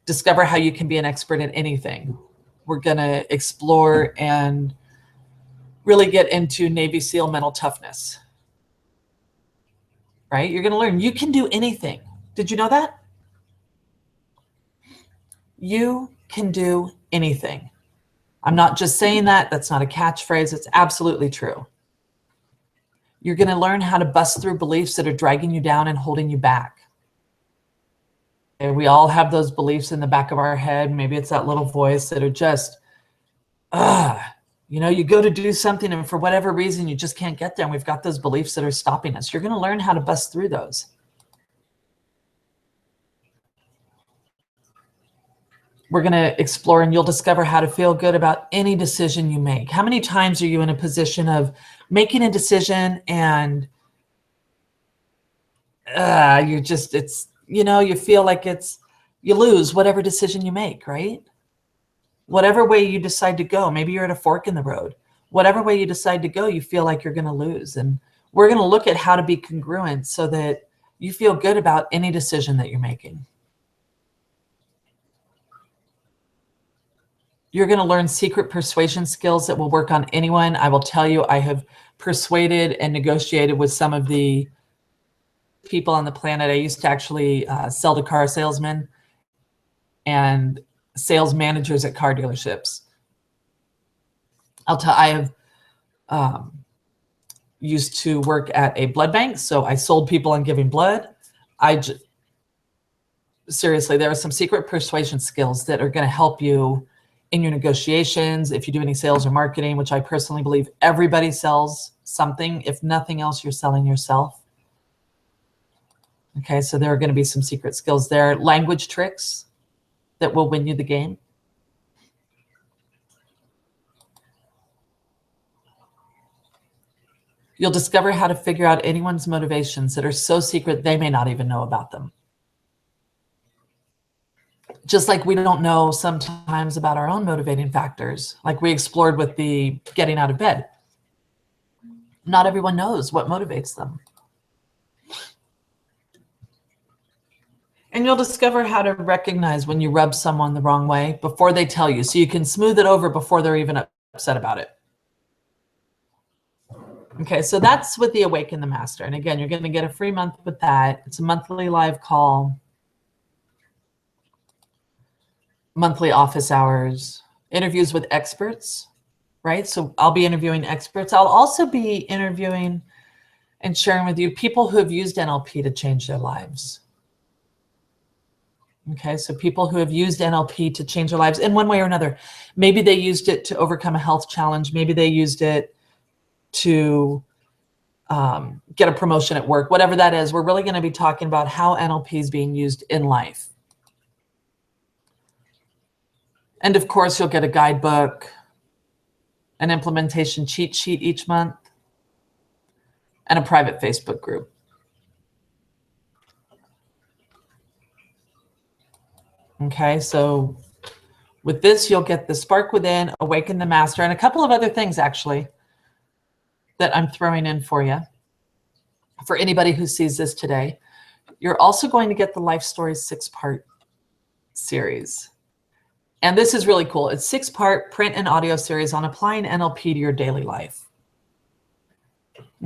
A: discover how you can be an expert in anything. We're going to explore and really get into Navy SEAL mental toughness. Right? You're going to learn you can do anything. Did you know that? You can do anything. I'm not just saying that. That's not a catchphrase. It's absolutely true. You're going to learn how to bust through beliefs that are dragging you down and holding you back. And we all have those beliefs in the back of our head. Maybe it's that little voice that are just, you go to do something and for whatever reason, you just can't get there. And we've got those beliefs that are stopping us. You're going to learn how to bust through those. We're going to explore and you'll discover how to feel good about any decision you make. How many times are you in a position of making a decision and you feel like you lose whatever decision you make, right? Whatever way you decide to go, maybe you're at a fork in the road. Whatever way you decide to go, you feel like you're going to lose. And we're going to look at how to be congruent so that you feel good about any decision that you're making. You're going to learn secret persuasion skills that will work on anyone. I will tell you, I have persuaded and negotiated with some of the people on the planet. I used to actually sell to car salesmen and sales managers at car dealerships. I have used to work at a blood bank, so I sold people on giving blood. Seriously, there are some secret persuasion skills that are going to help you in your negotiations, if you do any sales or marketing, which I personally believe everybody sells something. If nothing else, you're selling yourself. Okay, so there are going to be some secret skills there. Language tricks that will win you the game. You'll discover how to figure out anyone's motivations that are so secret they may not even know about them. Just like we don't know sometimes about our own motivating factors, like we explored with the getting out of bed. Not everyone knows what motivates them. And you'll discover how to recognize when you rub someone the wrong way before they tell you, so you can smooth it over before they're even upset about it. Okay, so that's with the Awaken the Master. And again, you're going to get a free month with that. It's a monthly live call, monthly office hours, interviews with experts, right? So I'll be interviewing experts. I'll also be interviewing and sharing with you people who have used NLP to change their lives. Okay, so people who have used NLP to change their lives in one way or another. Maybe they used it to overcome a health challenge. Maybe they used it to get a promotion at work, whatever that is. We're really going to be talking about how NLP is being used in life. And of course, you'll get a guidebook, an implementation cheat sheet each month, and a private Facebook group. Okay, so with this, you'll get the Spark Within, Awaken the Master, and a couple of other things actually that I'm throwing in for you. For anybody who sees this today, you're also going to get the Life Stories 6-part series. And this is really cool. It's 6-part print and audio series on applying NLP to your daily life.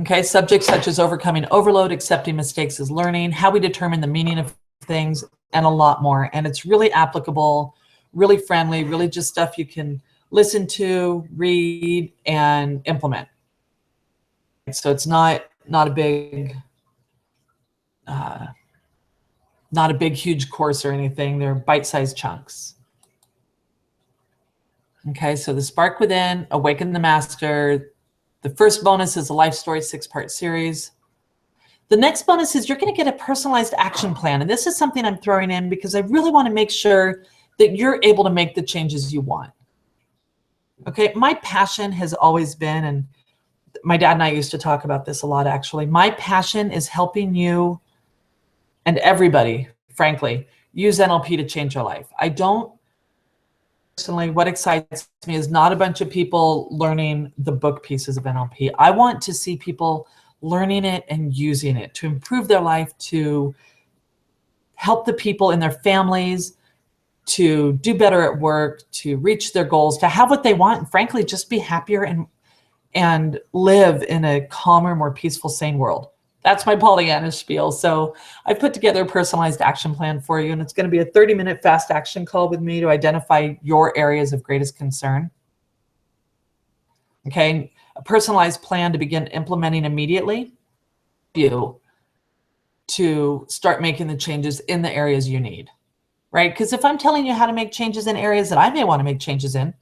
A: Okay, subjects such as overcoming overload, accepting mistakes as learning, how we determine the meaning of things, and a lot more. And it's really applicable, really friendly, really just stuff you can listen to, read, and implement. So it's not not a big, huge course or anything. They're bite-sized chunks. Okay, so the Spark Within, Awaken the Master. The first bonus is a Life Story 6-part series. The next bonus is you're going to get a personalized action plan. And this is something I'm throwing in because I really want to make sure that you're able to make the changes you want. Okay, my passion has always been, and my dad and I used to talk about this a lot actually, my passion is helping you and everybody, frankly, use NLP to change your life. I don't, personally, what excites me is not a bunch of people learning the book pieces of NLP. I want to see people learning it and using it to improve their life, to help the people in their families, to do better at work, to reach their goals, to have what they want, and frankly, just be happier and live in a calmer, more peaceful, sane world. That's my Pollyanna spiel. So I've put together a personalized action plan for you, and it's going to be a 30-minute fast action call with me to identify your areas of greatest concern. Okay, a personalized plan to begin implementing immediately, you to start making the changes in the areas you need, right? Because if I'm telling you how to make changes in areas that I may want to make changes in,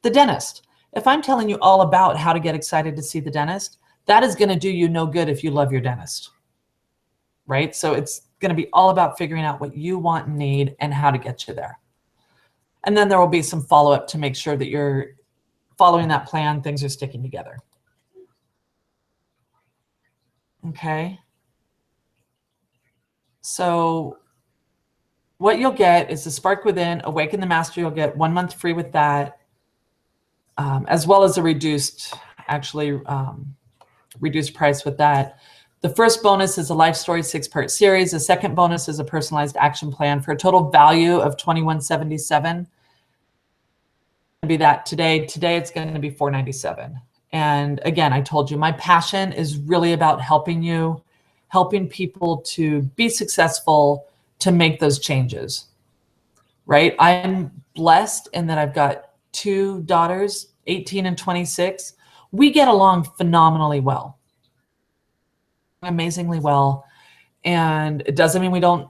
A: the dentist, if I'm telling you all about how to get excited to see the dentist, that is going to do you no good if you love your dentist, right? So it's going to be all about figuring out what you want and need and how to get you there. And then there will be some follow-up to make sure that you're following that plan, things are sticking together. Okay. So what you'll get is the Spark Within, Awaken the Master. You'll get 1 month free with that, as well as a reduced price with that. The first bonus is a Life Story 6-part series. The second bonus is a personalized action plan for a total value of $21.77. Be that today. Today it's going to be $4.97. And again, I told you my passion is really about helping you, helping people to be successful, to make those changes, right? I'm blessed in that I've got 2 daughters, 18 and 26. We get along phenomenally well, amazingly well. And it doesn't mean we don't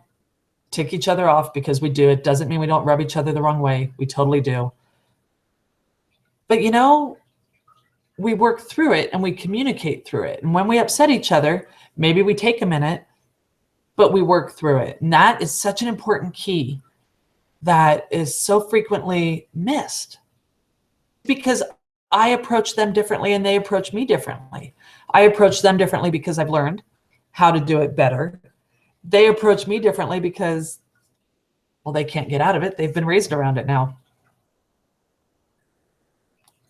A: tick each other off, because we do. It doesn't mean we don't rub each other the wrong way. We totally do. But you know, we work through it and we communicate through it. And when we upset each other, maybe we take a minute, but we work through it. And that is such an important key that is so frequently missed, because I approach them differently and they approach me differently. I approach them differently because I've learned how to do it better. They approach me differently because, well, they can't get out of it. They've been raised around it now.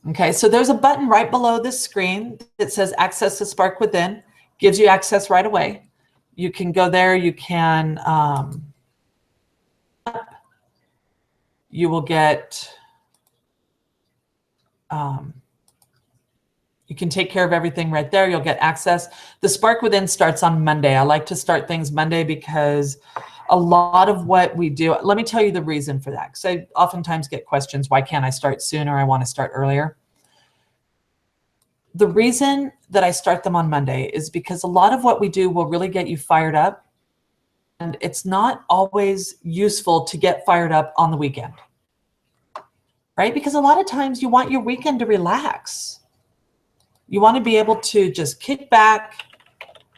A: Okay, so there's a button right below this screen that says Access the Spark Within. Gives you access right away. You can go there. You can, you will get, you can take care of everything right there. You'll get access. The Spark Within starts on Monday. I like to start things Monday because a lot of what we do, let me tell you the reason for that, because I oftentimes get questions, why can't I start sooner? I want to start earlier. The reason that I start them on Monday is because a lot of what we do will really get you fired up, and it's not always useful to get fired up on the weekend, right? Because a lot of times you want your weekend to relax. You want to be able to just kick back,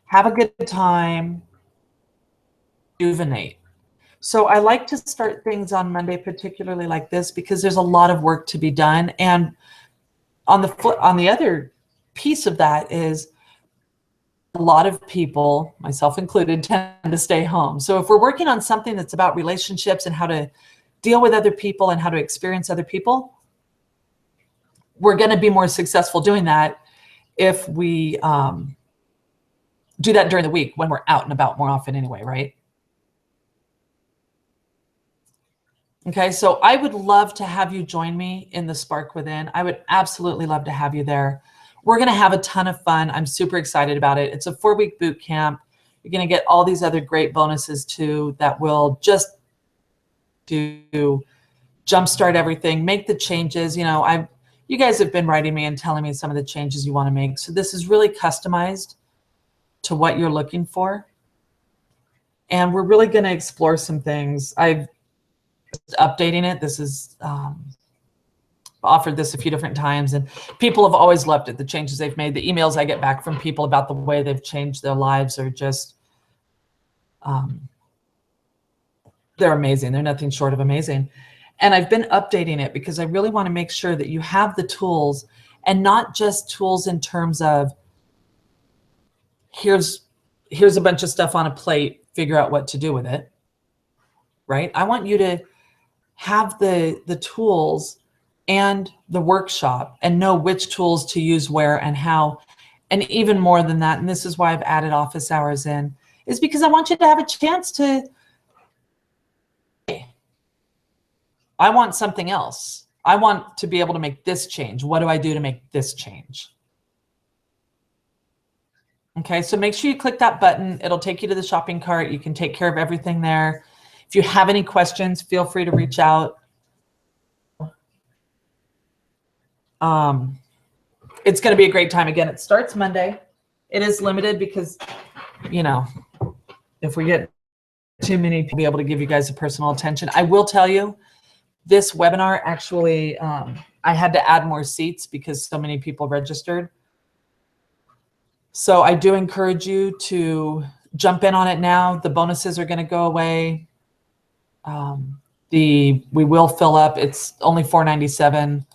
A: have a good time, rejuvenate. So I like to start things on Monday, particularly like this, because there's a lot of work to be done. And on the other piece of that is a lot of people, myself included, tend to stay home. So if we're working on something that's about relationships and how to deal with other people and how to experience other people, we're going to be more successful doing that if we do that during the week when we're out and about more often anyway, right? Okay, so I would love to have you join me in the Spark Within. I would absolutely love to have you there. We're going to have a ton of fun. I'm super excited about it. It's a 4-week boot camp. You're going to get all these other great bonuses too that will just do jumpstart everything, make the changes. You know, you guys have been writing me and telling me some of the changes you want to make. So this is really customized to what you're looking for. And we're really going to explore some things. I've updating it. This is offered this a few different times, and people have always loved it. The changes they've made, the emails I get back from people about the way they've changed their lives are just, they're amazing. They're nothing short of amazing. And I've been updating it because I really want to make sure that you have the tools, and not just tools in terms of here's a bunch of stuff on a plate, figure out what to do with it, right? I want you to have the tools and the workshop and know which tools to use where and how. And even more than that, and this is why I've added office hours in, is because I want you to have a chance to, I want something else. I want to be able to make this change. What do I do to make this change? Okay, so make sure you click that button. It'll take you to the shopping cart. You can take care of everything there. If you have any questions, feel free to reach out. It's going to be a great time. Again, it starts Monday. It is limited because, you know, if we get too many to be able to give you guys a personal attention. I will tell you, this webinar actually, I had to add more seats because so many people registered. So I do encourage you to jump in on it now. The bonuses are going to go away. We will fill up. It's only $4.97.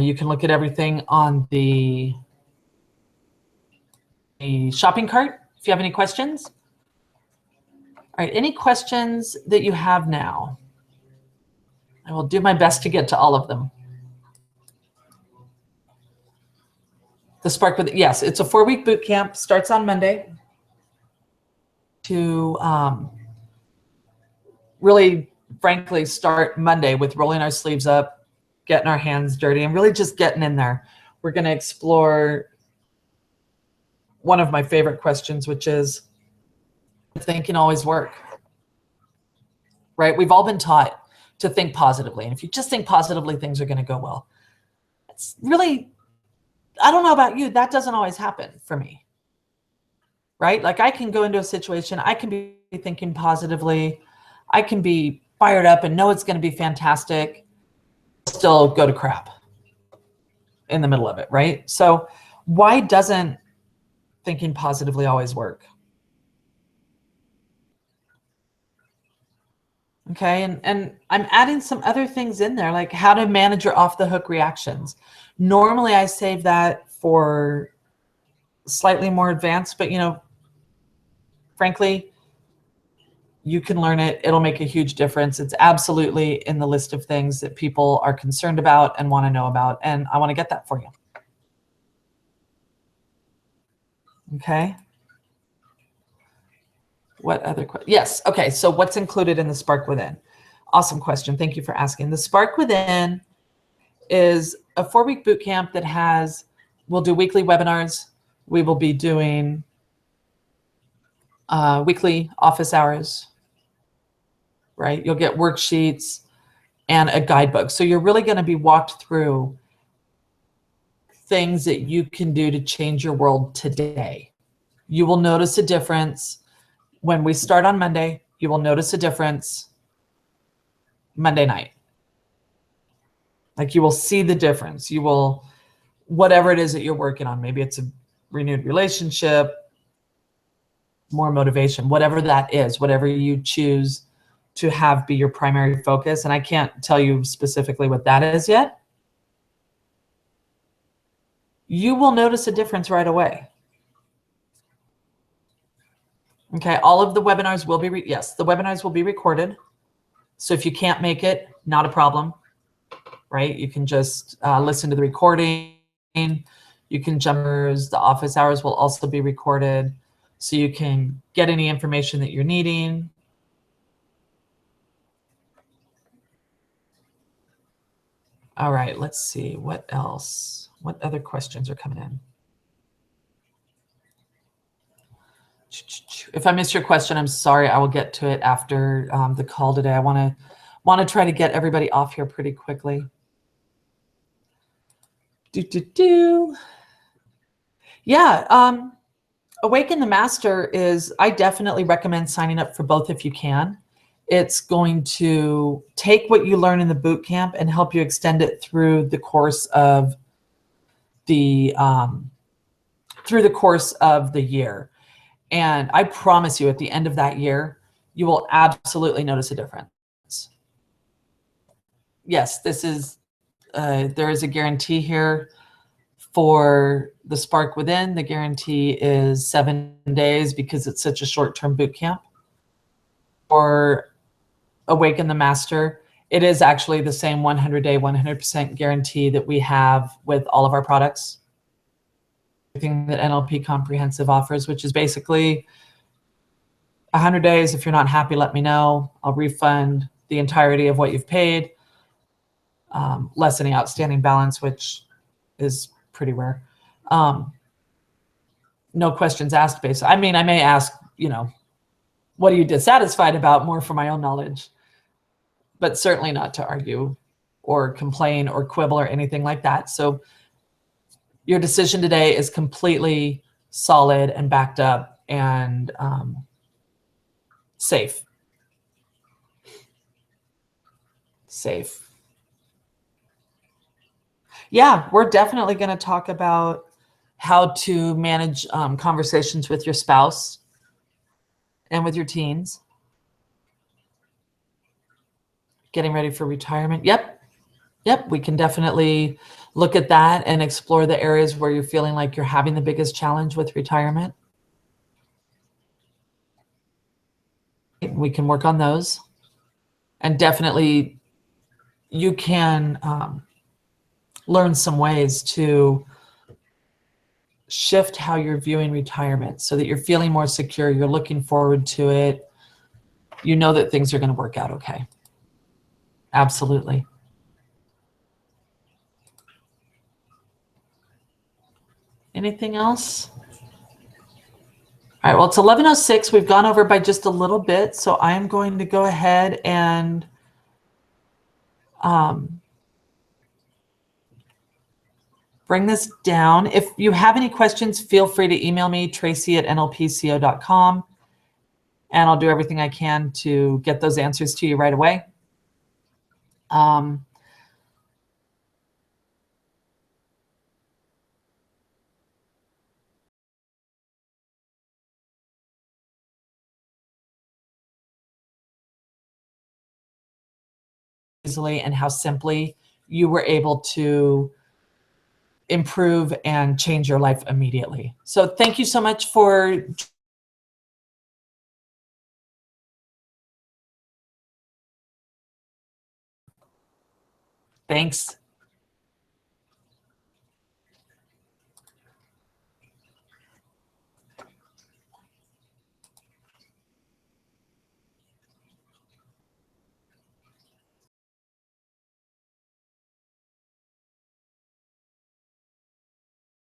A: You can look at everything on the shopping cart if you have any questions. All right, any questions that you have now? I will do my best to get to all of them. The Spark with, yes, it's a 4-week boot camp. Starts on Monday to really, frankly, start Monday with rolling our sleeves up, getting our hands dirty, and really just getting in there. We're going to explore one of my favorite questions, which is, does thinking always work? Right? We've all been taught to think positively. And if you just think positively, things are going to go well. It's really, I don't know about you, that doesn't always happen for me. Right? Like I can go into a situation, I can be thinking positively, I can be fired up and know it's going to be fantastic, still go to crap in the middle of it, right? So why doesn't thinking positively always work? Okay, and I'm adding some other things in there, like how to manage your off-the-hook reactions. Normally I save that for slightly more advanced, but you know, frankly, you can learn it. It'll make a huge difference. It's absolutely in the list of things that people are concerned about and want to know about, and I want to get that for you. Okay. What other questions? Yes. Okay. So what's included in the Spark Within? Awesome question. Thank you for asking. The Spark Within is a 4-week boot camp that has, we'll do weekly webinars. We will be doing weekly office hours, right? You'll get worksheets and a guidebook. So you're really going to be walked through things that you can do to change your world today. You will notice a difference. When we start on Monday, you will notice a difference Monday night. Like you will see the difference. You will, whatever it is that you're working on, maybe it's a renewed relationship, more motivation, whatever that is, whatever you choose to have be your primary focus. And I can't tell you specifically what that is yet. You will notice a difference right away. Okay, all of the webinars will be, yes, the webinars will be recorded. So if you can't make it, not a problem, right? You can just listen to the recording. You can jump, the office hours will also be recorded. So you can get any information that you're needing. All right, let's see, what else? What other questions are coming in? If I missed your question, I'm sorry. I will get to it after the call today. I want to try to get everybody off here pretty quickly. Yeah, Awaken the Master is, I definitely recommend signing up for both if you can. It's going to take what you learn in the boot camp and help you extend it through the course of the year. And I promise you, at the end of that year, you will absolutely notice a difference. Yes, this is there is a guarantee here for the Spark Within. The guarantee is 7 days because it's such a short-term boot camp. For Awaken the Master, it is actually the same 100-day, 100% guarantee that we have with all of our products. Everything that NLP Comprehensive offers, which is basically 100 days. If you're not happy, let me know. I'll refund the entirety of what you've paid, less any outstanding balance, which is pretty rare. No questions asked based. I mean, I may ask, what are you dissatisfied about, more for my own knowledge, but certainly not to argue or complain or quibble or anything like that. So your decision today is completely solid and backed up and safe. Safe. Yeah, we're definitely going to talk about how to manage conversations with your spouse and with your teens. Getting ready for retirement. Yep, we can definitely look at that and explore the areas where you're feeling like you're having the biggest challenge with retirement. We can work on those. And definitely you can learn some ways to shift how you're viewing retirement so that you're feeling more secure, you're looking forward to it, you know that things are going to work out okay. Absolutely. Anything else? All right, well, it's 11:06. We've gone over by just a little bit, so I am going to go ahead and bring this down. If you have any questions, feel free to email me, tracy@nlpco.com, and I'll do everything I can to get those answers to you right away. Easily, and how simply you were able to improve and change your life immediately. So thank you so much for thanks.